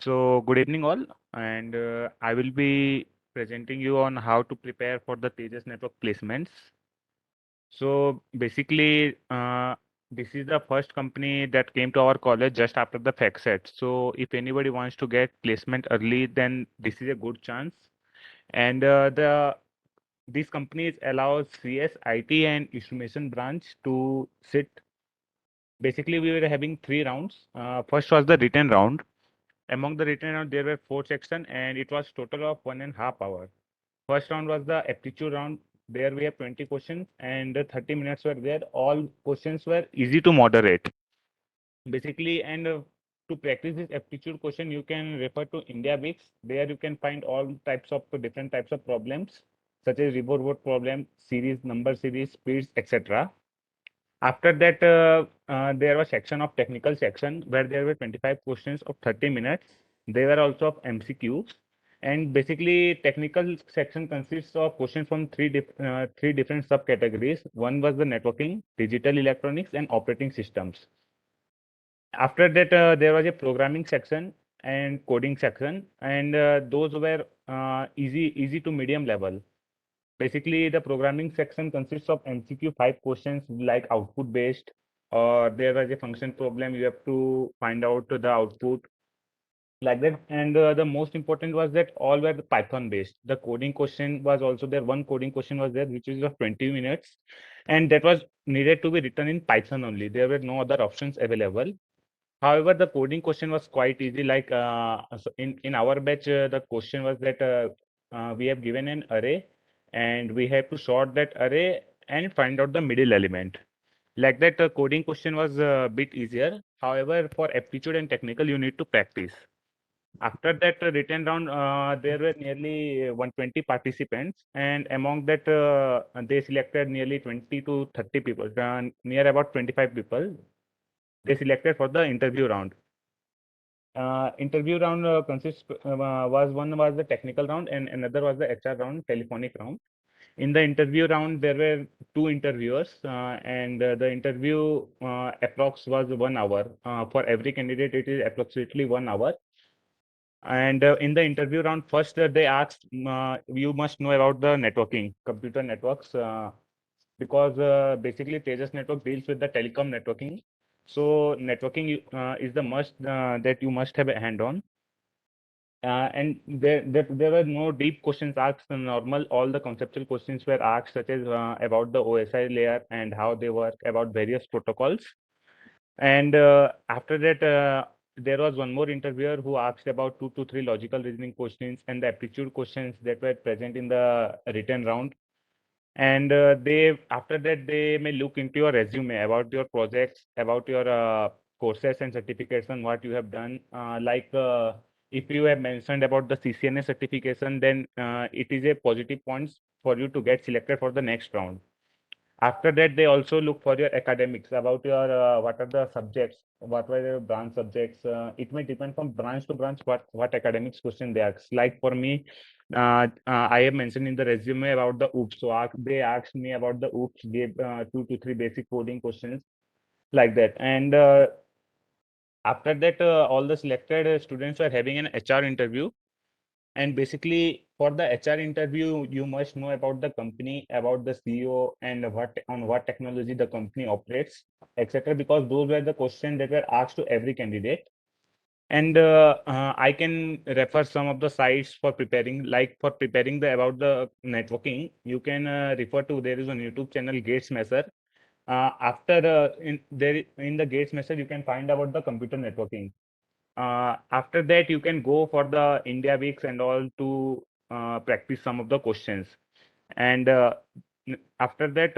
Speaker 10: So, good evening, all. And I will be presenting you on how to prepare for the Tejas Network placements. So, basically, this is the first company that came to our college just after the fact set. So if anybody wants to get placement early, then this is a good chance. And these companies allows CS, IT, and instrumentation branch to sit. Basically, we were having 3 rounds. First was the written round. Among the written round, there were 4 sections, and it was total of 1.5 hours. First round was the aptitude round. There we have 20 questions, and 30 minutes were there. All questions were easy to moderate. Basically, and to practice this aptitude question, you can refer to India Weeks. There you can find all types of different types of problems, such as riverboat problem, series, number series, speeds, etc. After that, there was section of technical section where there were 25 questions of 30 minutes. They were also of MCQs. And basically, technical section consists of questions from three different subcategories. One was the networking, digital electronics, and operating systems. After that, there was a programming section and coding section, and those were easy to medium level. Basically, the programming section consists of MCQ 5 questions like output based, or there was a function problem. You have to find out the output like that. And the most important was that all were Python based. The coding question was also there. One coding question was there, which is of 20 minutes, and that was needed to be written in Python only. There were no other options available. However, the coding question was quite easy. Like so in our batch, the question was that we have given an array, and we have to sort that array and find out the middle element. Like that, the coding question was a bit easier. However, for aptitude and technical, you need to practice. After that written round, there were nearly 120 participants, and among that, they selected nearly 20 to 30 people, near about 25 people. They selected for the interview round. Interview round consists was one was the technical round and another was the HR round, telephonic round. In the interview round, there were 2 interviewers, and the interview approx was 1 hour. For every candidate, it is approximately 1 hour. And in the interview round, first they asked, you must know about the networking, computer networks, because basically Tejas Network deals with the telecom networking. So networking is the must that you must have a hand on. And there were no deep questions asked. Normal, all the conceptual questions were asked, such as about the OSI layer and how they work, about various protocols. And after that, there was one more interviewer who asked about 2 to 3 logical reasoning questions and the aptitude questions that were present in the written round. And they after that they may look into your resume about your projects, about your courses and certification, what you have done. Like if you have mentioned about the CCNA certification, then it is a positive points for you to get selected for the next round. After that, they also look for your academics, about your what are the subjects, what were your branch subjects. It may depend from branch to branch what academics question they ask. Like for me, I have mentioned in the resume about the OOPS. So they asked me about the OOPS, gave 2 to 3 basic coding questions like that. And after that, all the selected students are having an HR interview. And basically, for the HR interview, you must know about the company, about the CEO, and what technology the company operates, etc. Because those were the questions that were asked to every candidate. And I can refer some of the sites for preparing. Like for preparing the about the networking, you can refer to, there is a YouTube channel, Gates Messer. In the Gates Messer, you can find about the computer networking. After that, you can go for the India Weeks and all to practice some of the questions. And after that,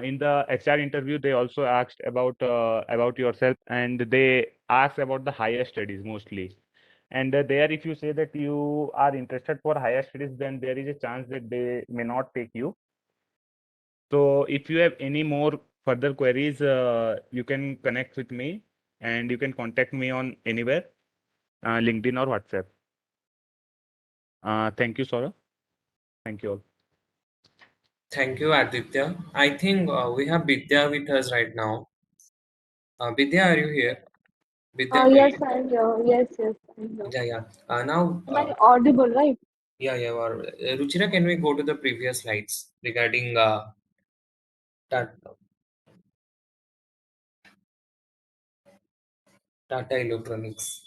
Speaker 10: in the HR interview, they also asked about yourself, and they asked about the higher studies mostly. And there, if you say that you are interested for higher studies, then there is a chance that they may not take you. So if you have any more further queries, you can connect with me, and you can contact me on anywhere. LinkedIn or WhatsApp. Thank you, Saurabh. Thank you all.
Speaker 2: Thank you, Aditya. I think we have Vidya with us right now. Vidya, are you here? Vidya,
Speaker 5: Yes, I'm here. Yes, I'm here.
Speaker 2: yeah. Now,
Speaker 5: Am I audible, right?
Speaker 2: yeah. Ruchira, can we go to the previous slides regarding that? Tata Electronics.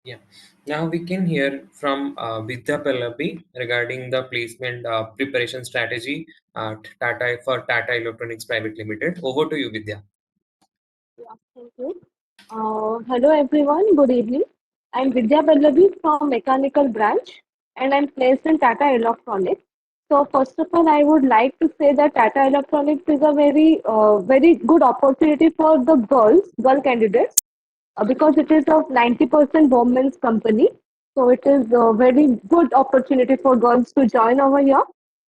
Speaker 2: Yeah. Now we can hear from Vidya Pallavi regarding the placement preparation strategy at Tata for Tata Electronics Private Limited. Over to you, Vidya.
Speaker 5: Yeah, thank you. Hello everyone, good evening. I'm Vidya Pallavi from Mechanical Branch and I'm placed in Tata Electronics. So first of all, I would like to say that Tata Electronics is a very good opportunity for the girl candidates, because it is of 90% women's company. So it is a very good opportunity for girls to join over here.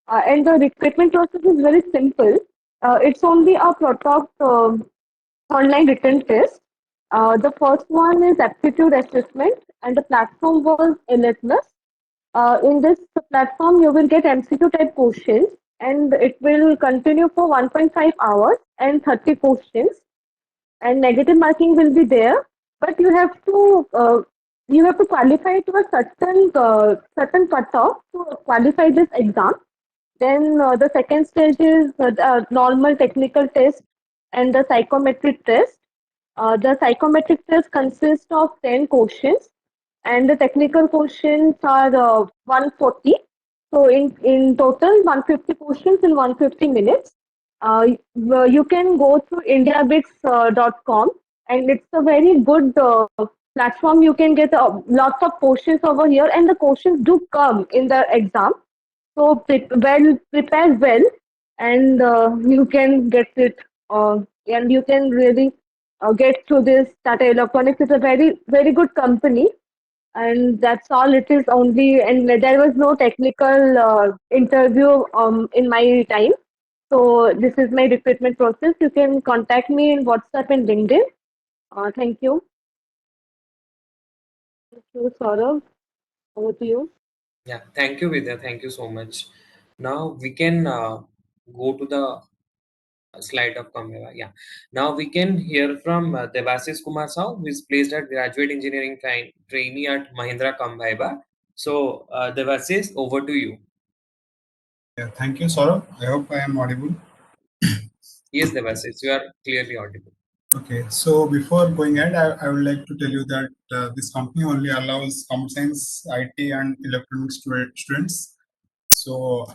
Speaker 5: And the recruitment process is very simple. It's only a product online written test. The first one is aptitude assessment, and the platform was Elitmus. In this platform, you will get MCQ type questions, and it will continue for 1.5 hours and 30 questions. And negative marking will be there, but you have to qualify to a certain cutoff to qualify this exam. Then the second stage is the normal technical test and the psychometric test. The psychometric test consists of 10 questions and the technical questions are 140. So in total 150 questions in 150 minutes. You can go to indiabits.com and it's a very good platform. You can get lots of questions over here and the questions do come in the exam. So prepare well, and you can get it, and you can really get to this. Tata Electronics is a very good company, and that's all it is only. And there was no technical interview in my time. So this is my recruitment process. You can contact me in WhatsApp and LinkedIn. Thank you. Thank you, Saurabh. Over to you.
Speaker 2: Yeah, thank you, Vidya. Thank you so much. Now we can go to the slide of Kameva. Yeah. Now we can hear from Devasis Kumar Saw, who is placed at graduate engineering trainee at Mahindra Kambhaiba. So, Devasis, over to you.
Speaker 11: Yeah, thank you, Saurabh. I hope I am audible.
Speaker 2: Yes, Devasis, you are clearly audible.
Speaker 11: Okay, so before going ahead, I would like to tell you that this company only allows computer science, IT, and electronics students. So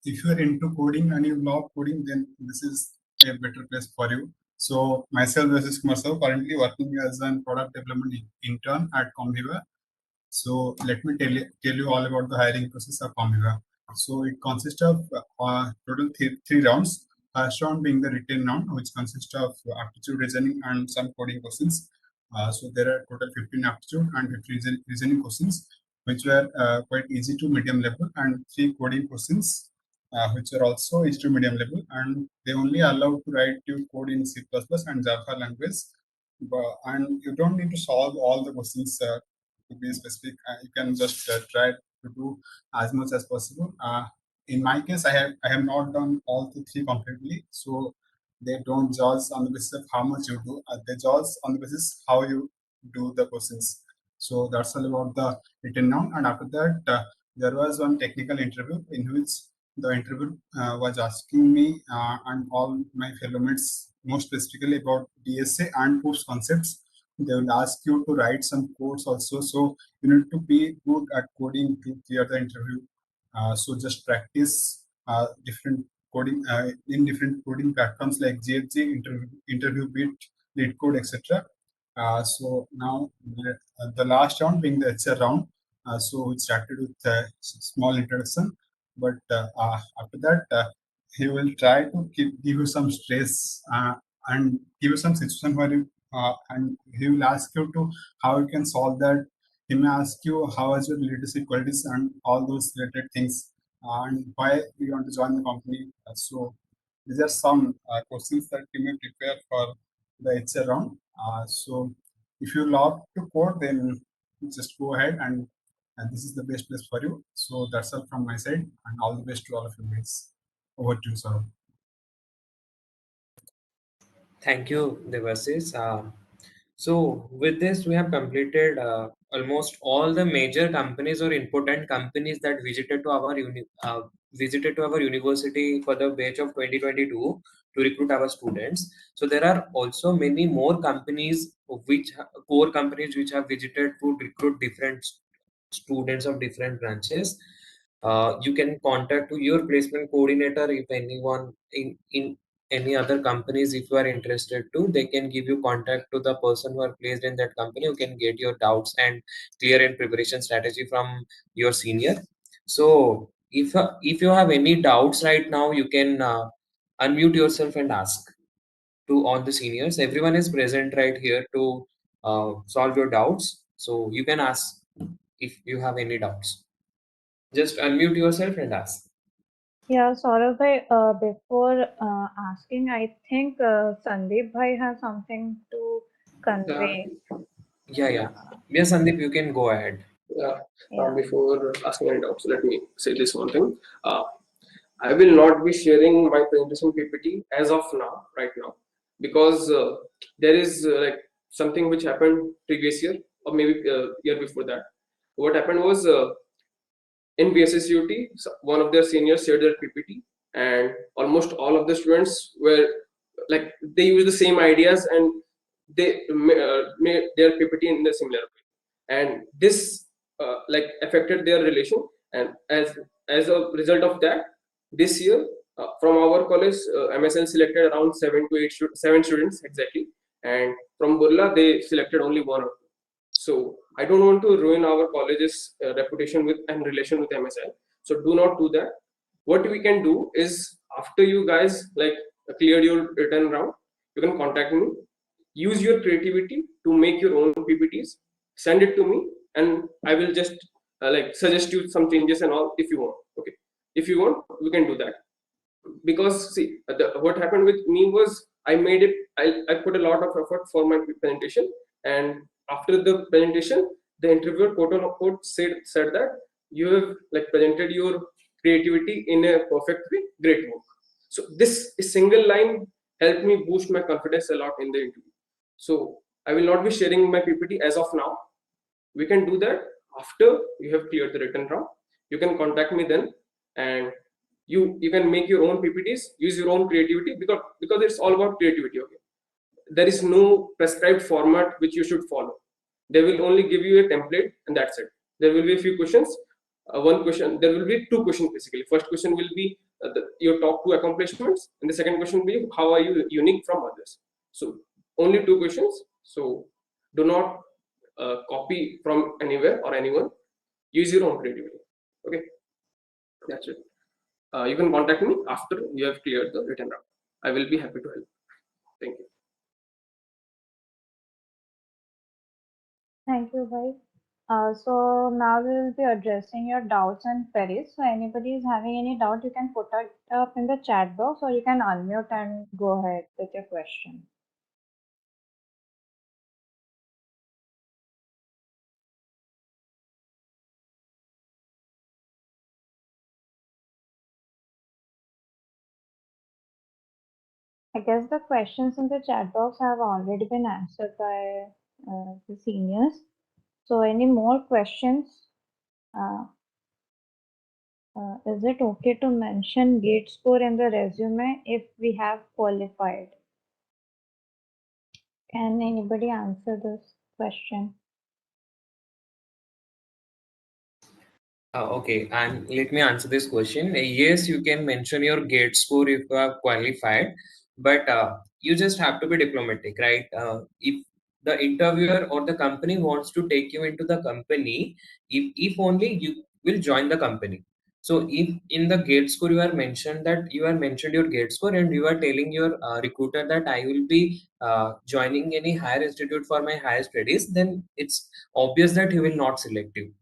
Speaker 11: if you are into coding and you love coding, then this is a better place for you. So myself, this is Kumar Saw, currently working as a product development intern at Comviva. So let me tell you all about the hiring process of Comviva. So it consists of total three rounds. First round being the written round, which consists of aptitude reasoning and some coding questions. So there are total 15 aptitude and 15 reasoning questions, which were quite easy to medium level, and 3 coding questions, which are also easy to medium level. And they only allow to write your code in C++ and Java language. And you don't need to solve all the questions to be specific. You can just try to do as much as possible. In my case, I have not done all the 3 completely, so they don't judge on the basis of how much you do. They judge on the basis how you do the questions. So that's all about the written round. And after that, there was one technical interview in which the interview was asking me and all my fellow mates more specifically about DSA and proofs concepts. They will ask you to write some codes also. So you need to be good at coding to clear the interview. So just practice different coding in different coding platforms like GFG, Interview Beat, LeetCode, etc. So now the last round being the HR round. So it started with a small introduction, but after that he will try to give you some stress and give you some situation where you and he will ask you to how you can solve that. He may ask you how is your leadership qualities and all those related things, and why you want to join the company. So these are some questions that you may prepare for the HR round. So if you love to code, then just go ahead, and this is the best place for you. So that's all from my side, and all the best to all of you guys. Over to you, Saurabh.
Speaker 2: Thank you, Devasis. So with this, we have completed almost all the major companies or important companies that visited to our university for the batch of 2022 to recruit our students. So there are also many more companies core companies which have visited to recruit different students of different branches. You can contact to your placement coordinator if anyone in any other companies, if you are interested to, they can give you contact to the person who are placed in that company, who can get your doubts and clear and preparation strategy from your senior. So if you have any doubts right now, you can unmute yourself and ask to all the seniors. Everyone is present right here to solve your doubts. So you can ask if you have any doubts. Just unmute yourself and ask.
Speaker 1: Yeah, Saurav bhai, before asking, I think Sandeep bhai has something to convey.
Speaker 2: Yeah. Yes, Sandeep, you can go ahead.
Speaker 8: Yeah.
Speaker 1: Yeah.
Speaker 8: Before asking any doubts, let me say this one thing. I will not be sharing my presentation PPT as of now, right now, because there is like something which happened previous year or maybe year before that. What happened was in BSSUT, one of their seniors shared their PPT, and almost all of the students were like they used the same ideas and they made their PPT in the similar way, and this like affected their relation. And as a result of that, this year from our college, MSN selected around 7 students exactly, and from Burla they selected only one or two. So I don't want to ruin our college's reputation with and relation with MSI. So do not do that. What we can do is after you guys like cleared your written round, you can contact me. Use your creativity to make your own PPTs. Send it to me, and I will just like suggest you some changes and all if you want. Okay, if you want, we can do that. Because see, what happened with me was I made it. I put a lot of effort for my presentation, and after the presentation, the interviewer quote unquote said that you have like presented your creativity in a perfect way. Great work. So this single line helped me boost my confidence a lot in the interview. So I will not be sharing my PPT as of now. We can do that after you have cleared the written round. You can contact me then, and you can make your own PPTs, use your own creativity, because it's all about creativity. Okay, there is no prescribed format which you should follow. They will only give you a template and that's it. There will be a few questions. One question, there will be two questions basically. First question will be your top two accomplishments, and the second question will be how are you unique from others. So only two questions. So do not copy from anywhere or anyone. Use your own creativity. Okay, that's it. You can contact me after you have cleared the written round. I will be happy to help. Thank you.
Speaker 1: Thank you, bhai. So now we will be addressing your doubts and queries. So anybody is having any doubt, you can put it up in the chat box, or you can unmute and go ahead with your question. I guess the questions in the chat box have already been answered by the seniors. So any more questions? Is it okay to mention GATE score in the resume if we have qualified? Can anybody answer this question?
Speaker 2: Okay, and let me answer this question. Yes, you can mention your GATE score if you have qualified, but you just have to be diplomatic, right? If the interviewer or the company wants to take you into the company, if only you will join the company. So if in the GATE score you are mentioned that you are mentioned your GATE score and you are telling your recruiter that I will be joining any higher institute for my higher studies, then it's obvious that he will not select you.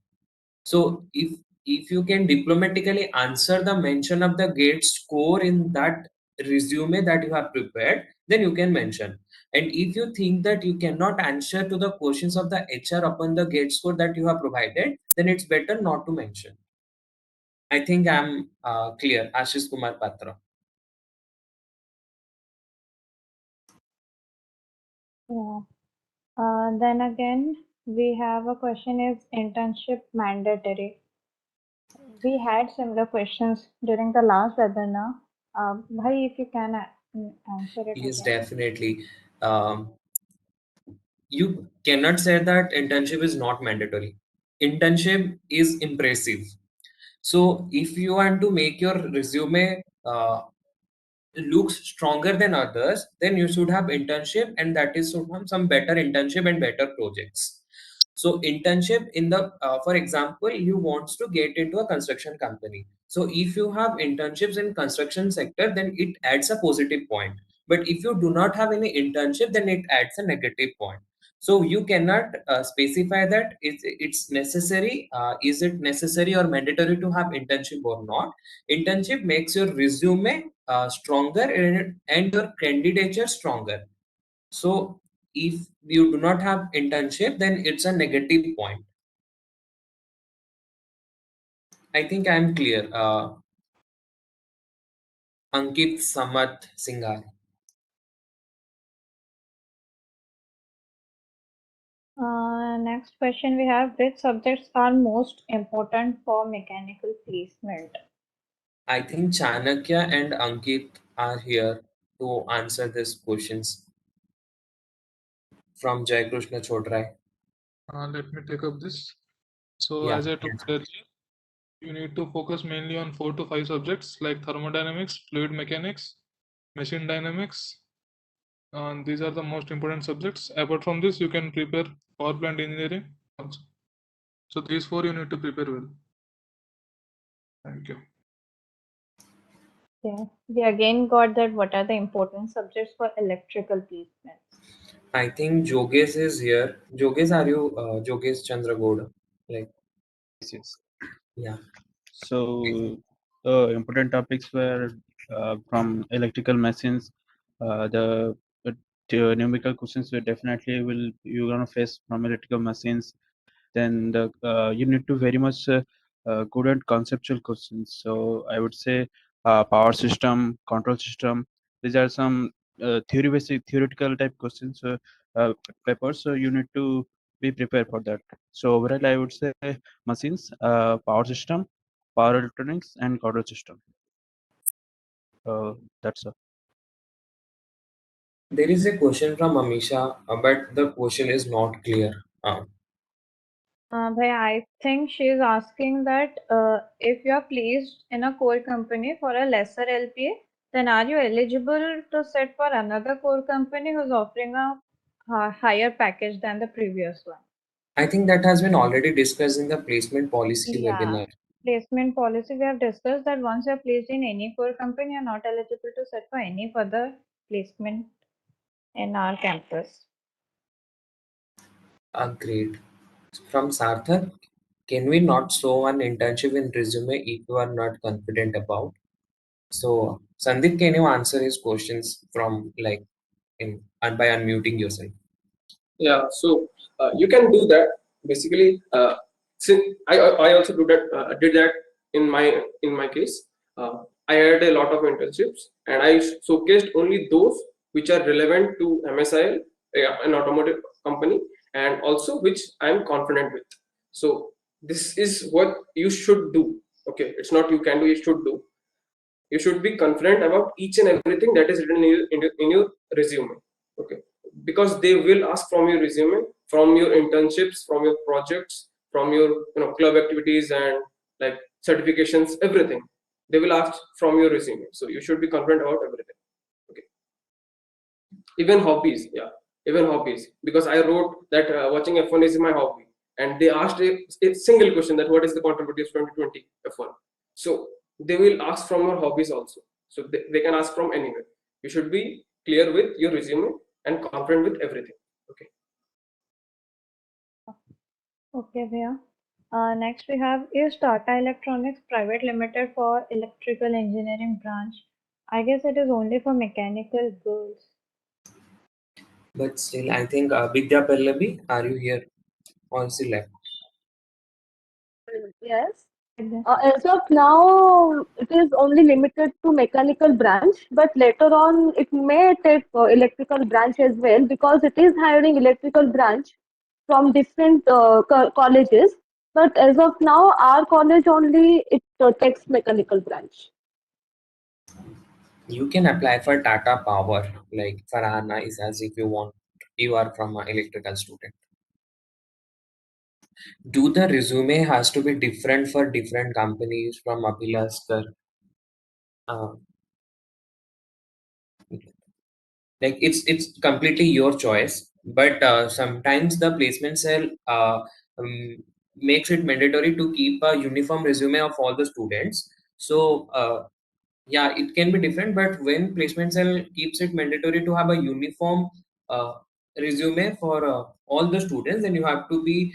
Speaker 2: So if you can diplomatically answer the mention of the GATE score in that resume that you have prepared, then you can mention. And if you think that you cannot answer to the questions of the HR upon the GATE score that you have provided, then it's better not to mention. I think I'm clear. Ashish Kumar Patra.
Speaker 1: Yeah. Then again, We have a question, is internship mandatory? We had similar questions during the last webinar. Bhai, if you can answer it
Speaker 2: Yes,
Speaker 1: again.
Speaker 2: definitely. Um, you cannot say that internship is not mandatory. Internship is impressive. So if you want to make your resume looks stronger than others, then you should have internship, and that is should have some better internship and better projects. So internship in the for example, you want to get into a construction company. So if you have internships in construction sector, then it adds a positive point. But if you do not have any internship, then it adds a negative point. So you cannot specify that it's necessary. Is it necessary or mandatory to have internship or not? Internship makes your resume stronger, and your candidature stronger. So if you do not have internship, then it's a negative point. I think I'm clear. Ankit Samat Singhal.
Speaker 1: Next question we have, which subjects are most important for mechanical placement?
Speaker 2: I think Chanakya and Ankit are here to answer these questions from Jai Krishna Chodrai.
Speaker 3: Let me take up this. So
Speaker 2: Yeah.
Speaker 3: as I told earlier, you need to focus mainly on 4 to 5 subjects like thermodynamics, fluid mechanics, machine dynamics. And these are the most important subjects. Apart from this, you can prepare power plant engineering also. So these 4 you need to prepare well. Thank you.
Speaker 1: Yeah, we again got that what are the important subjects for electrical placement?
Speaker 2: I think Jogesh is here. Jogesh, are you Jogesh Chandragoda? Like,
Speaker 4: Yes.
Speaker 2: yeah.
Speaker 4: So the important topics were from electrical machines. The numerical questions were definitely will you're gonna face from electrical machines. Then you need to very much good at conceptual questions. So I would say power system, control system. These are some theoretical type questions papers. So you need to be prepared for that. So overall, I would say machines, power system, power electronics, and control system. That's all.
Speaker 2: There is a question from Amisha, but the question is not clear.
Speaker 1: Bhai, I think she is asking that if you are placed in a core company for a lesser LPA, then are you eligible to sit for another core company who's offering a higher package than the previous one?
Speaker 2: I think that has been already discussed in the placement policy
Speaker 1: Yeah,
Speaker 2: webinar.
Speaker 1: placement policy, we have discussed that once you're placed in any core company, you're not eligible to sit for any further placement in our campus.
Speaker 2: Great. From Sarthak, can we not show an internship in resume if you are not confident about? So, Sandeep, can you answer his questions from like and by unmuting yourself?
Speaker 8: Yeah, so you can do that. Basically, since I also did that in my case. I had a lot of internships, and I showcased only those which are relevant to MSIL, an automotive company, and also which I am confident with. So this is what you should do. Okay, it's not you can do, you should do. You should be confident about each and everything that is written in your resume. Okay, because they will ask from your resume, from your internships, from your projects, from your club activities and like certifications, everything they will ask from your resume. So you should be confident about everything. Okay, even hobbies. Yeah, even hobbies, because I wrote that watching F1 is my hobby, and they asked a single question, that what is the contributor of 2020 F1. So they will ask from your hobbies also. So they can ask from anywhere. You should be clear with your resume and confident with everything. Okay.
Speaker 1: Okay, Bhaiya. Next we have, is Tata Electronics Private Limited for electrical engineering branch? I guess it is only for mechanical girls.
Speaker 2: But still, I think Vidya Pallavi, are you here or still left?
Speaker 5: Yes. As of now, it is only limited to mechanical branch, but later on it may take electrical branch as well, because it is hiring electrical branch from different colleges. But as of now, our college only it takes mechanical branch.
Speaker 2: You can apply for Tata Power, like Farhana is as if you are from an electrical student. Do the resume has to be different for different companies from Abhilaskar? Uh, like it's completely your choice, but sometimes the placement cell um, makes it mandatory to keep a uniform resume of all the students. So yeah, it can be different, but when placement cell keeps it mandatory to have a uniform uh, resume for all the students, then you have to be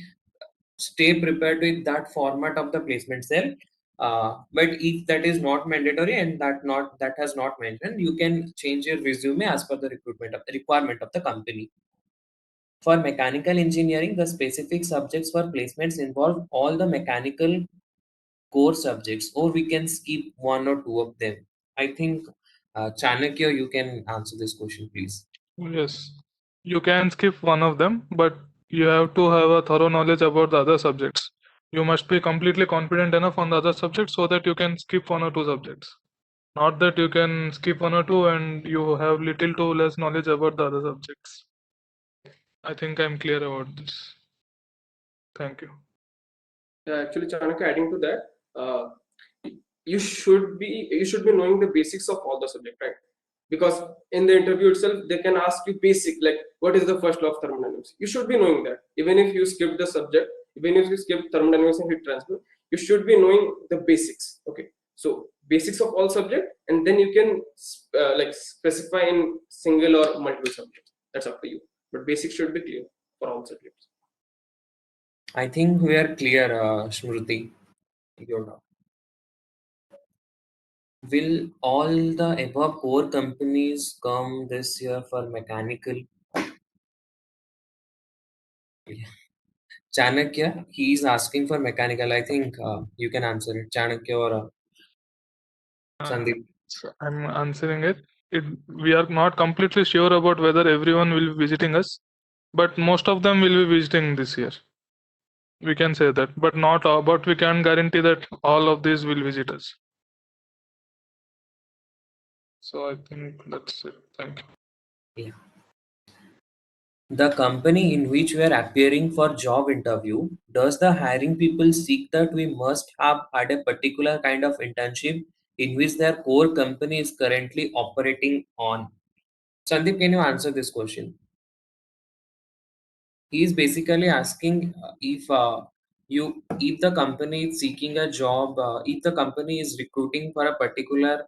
Speaker 2: stay prepared with that format of the placement cell. But if that is not mandatory and that has not mentioned, you can change your resume as per the recruitment of requirement of the company. For mechanical engineering, the specific subjects for placements involve all the mechanical core subjects, or we can skip one or two of them. I think Chanakya, you can answer this question, please.
Speaker 3: Yes, you can skip one of them, but you have to have a thorough knowledge about the other subjects. You must be completely confident enough on the other subjects so that you can skip one or two subjects. Not that you can skip one or two and you have little to less knowledge about the other subjects. I think I'm clear about this. Thank you.
Speaker 8: Actually, Chanakya, adding to that, you should be knowing the basics of all the subject, right? Because in the interview itself, they can ask you basic like what is the first law of thermodynamics. You should be knowing that, even if you skip the subject, even if you skip thermodynamics and heat transfer, you should be knowing the basics. Okay, so basics of all subject, and then you can like specify in single or multiple subjects. That's up to you. But basics should be clear for all subjects.
Speaker 2: I think we are clear, Smriti. You're not. Will all the above core companies come this year for mechanical? Chanakya, he's asking for mechanical. I think you can answer it. Chanakya or Sandeep.
Speaker 3: So I'm answering it. We are not completely sure about whether everyone will be visiting us, but most of them will be visiting this year. We can say that, but not all, but we can guarantee that all of these will visit us. So I think that's it. Thank you.
Speaker 2: Yeah. The company in which we are appearing for job interview, does the hiring people seek that we must have had a particular kind of internship in which their core company is currently operating on? Sandeep, can you answer this question? He is basically asking if the company is seeking a job, if the company is recruiting for a particular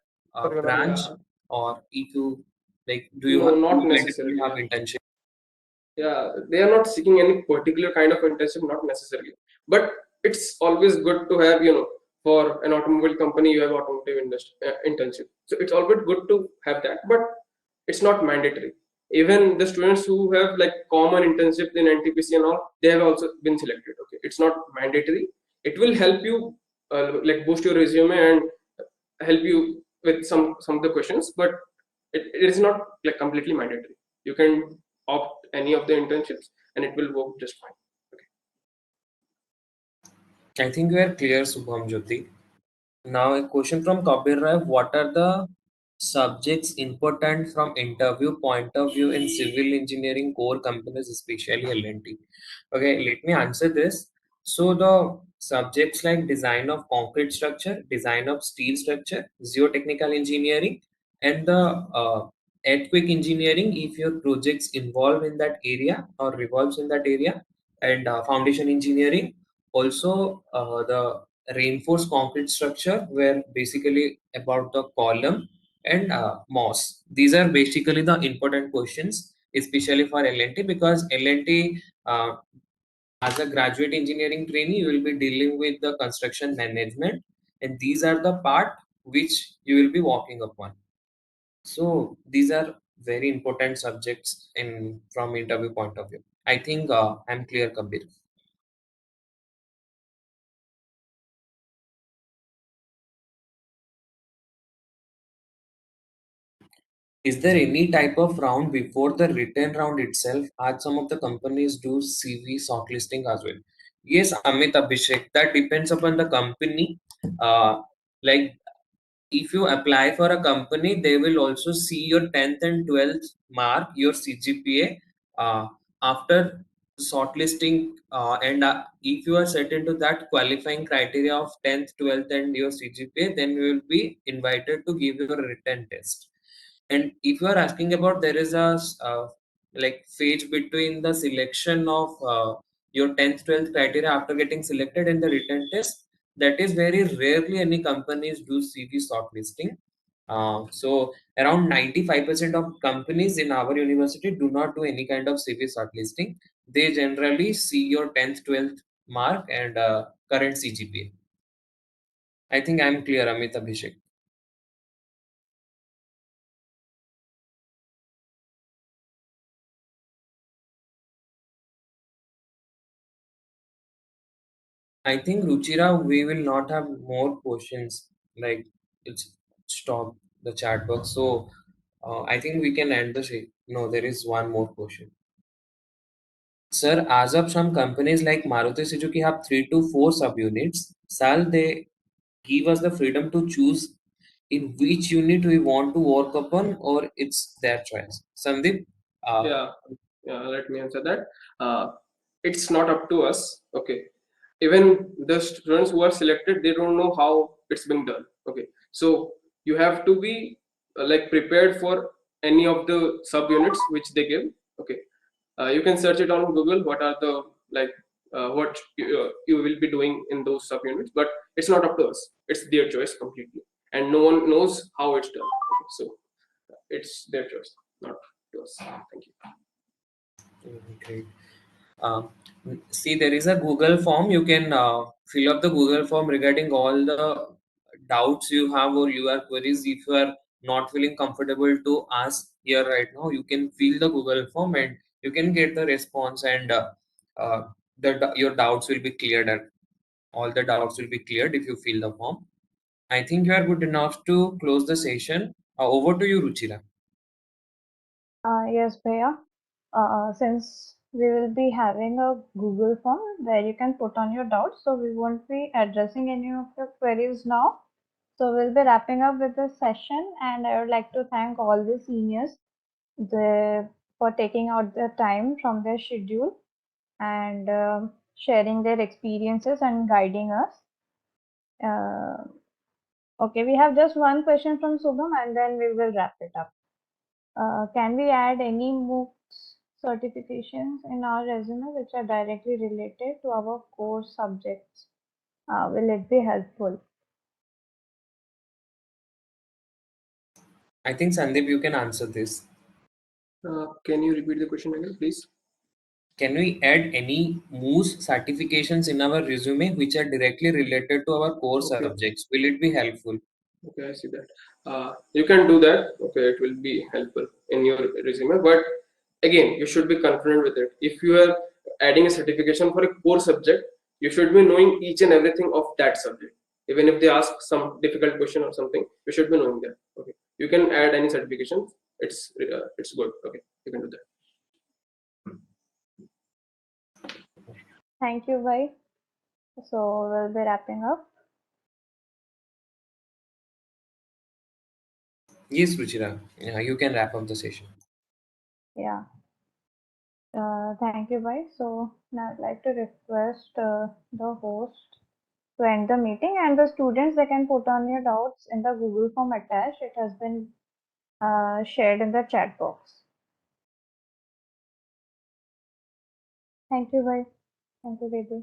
Speaker 2: branch,
Speaker 8: Yeah.
Speaker 2: or if you like, do you
Speaker 8: No,
Speaker 2: have
Speaker 8: not
Speaker 2: mandatory
Speaker 8: necessarily.
Speaker 2: have internship?
Speaker 8: Yeah, they are not seeking any particular kind of internship, not necessarily. But it's always good to have, for an automobile company, you have automotive industry internship. So it's always good to have that, but it's not mandatory. Even the students who have like common internships in NTPC and all, they have also been selected. Okay, it's not mandatory. It will help you like boost your resume and help you with some of the questions, but it is not like completely mandatory. You can opt any of the internships and it will work just fine.
Speaker 2: I think we are clear, Subham Jyoti. Now, a question from Kabir Rai. What are the subjects important from interview point of view in civil engineering core companies, especially L&T? Okay, let me answer this. So, the subjects like design of concrete structure, design of steel structure, geotechnical engineering, and the earthquake engineering, if your projects involve in that area or revolves in that area, and foundation engineering. Also, the reinforced concrete structure where basically about the column and moss. These are basically the important questions, especially for L&T, because L&T as a graduate engineering trainee you will be dealing with the construction management, and these are the part which you will be working upon. So these are very important subjects in from interview point of view. I think I'm clear, Kabir. is there any type of round before the written round itself? As some of the companies do CV shortlisting as well. Yes, Amit Abhishek, that depends upon the company. Like if you apply for a company, they will also see your 10th and 12th mark, your CGPA. After shortlisting, and if you are set into that qualifying criteria of 10th, 12th, and your CGPA, then you will be invited to give your written test. And if you are asking about, there is a like phase between the selection of your 10th, 12th criteria after getting selected in the written test. That is very rarely any companies do CV shortlisting. So around 95% of companies in our university do not do any kind of CV shortlisting. They generally see your 10th, 12th mark and current CGPA. I think I'm clear, Amit Abhishek. I think Ruchira, we will not have more questions. Like it's stopped the chat box. So I think we can end the session. No, there is one more question. Sir, as of some companies like Maruti Suzuki have 3 to 4 subunits, shall they give us the freedom to choose in which unit we want to work upon, or it's their choice? Sandeep?
Speaker 8: Yeah, let me answer that. It's not up to us. Okay. Even the students who are selected, they don't know how it's been done. Okay. So you have to be like prepared for any of the subunits which they give. Okay. You can search it on Google. What are the like what you will be doing in those subunits? But it's not up to us. It's their choice completely, and no one knows how it's done. Okay. So it's their choice, not to us. Thank you.
Speaker 2: Great. Uh, See, there is a Google form. You can fill up the Google form regarding all the doubts you have or your queries. If you are not feeling comfortable to ask here right now, you can fill the Google form and you can get the response, and your doubts will be cleared. All the doubts will be cleared if you fill the form. I think you are good enough to close the session. Over to you, Ruchira.
Speaker 1: Yes, Bhaiya. Since we will be having a Google form where you can put on your doubts, so we won't be addressing any of your queries now. So we'll be wrapping up with this session, and I would like to thank all the seniors for taking out their time from their schedule and sharing their experiences and guiding us. Okay, we have just one question from Subham, and then we will wrap it up. Can we add any MOOCs certifications in our resume which are directly related to our core subjects? Will it be helpful?
Speaker 2: I think Sandeep, you can answer this.
Speaker 8: Can you repeat the question again, please?
Speaker 2: Can we add any MOOCs certifications in our resume which are directly related to our core subjects? Will it be helpful?
Speaker 8: Okay, I see that. You can do that. Okay, it will be helpful in your resume. But again, you should be confident with it. If you are adding a certification for a core subject, you should be knowing each and everything of that subject. Even if they ask some difficult question or something, you should be knowing that. Okay, you can add any certification. It's good. Okay, you can do that.
Speaker 1: Thank you, Vai. So we'll be wrapping up.
Speaker 2: Yes, Ruchira. You can wrap up the session.
Speaker 1: Yeah. Thank you, Vai. So now I'd like to request the host to end the meeting, and the students, they can put on your doubts in the Google form attached. It has been shared in the chat box. Thank you, Vai. Thank you, Vedu.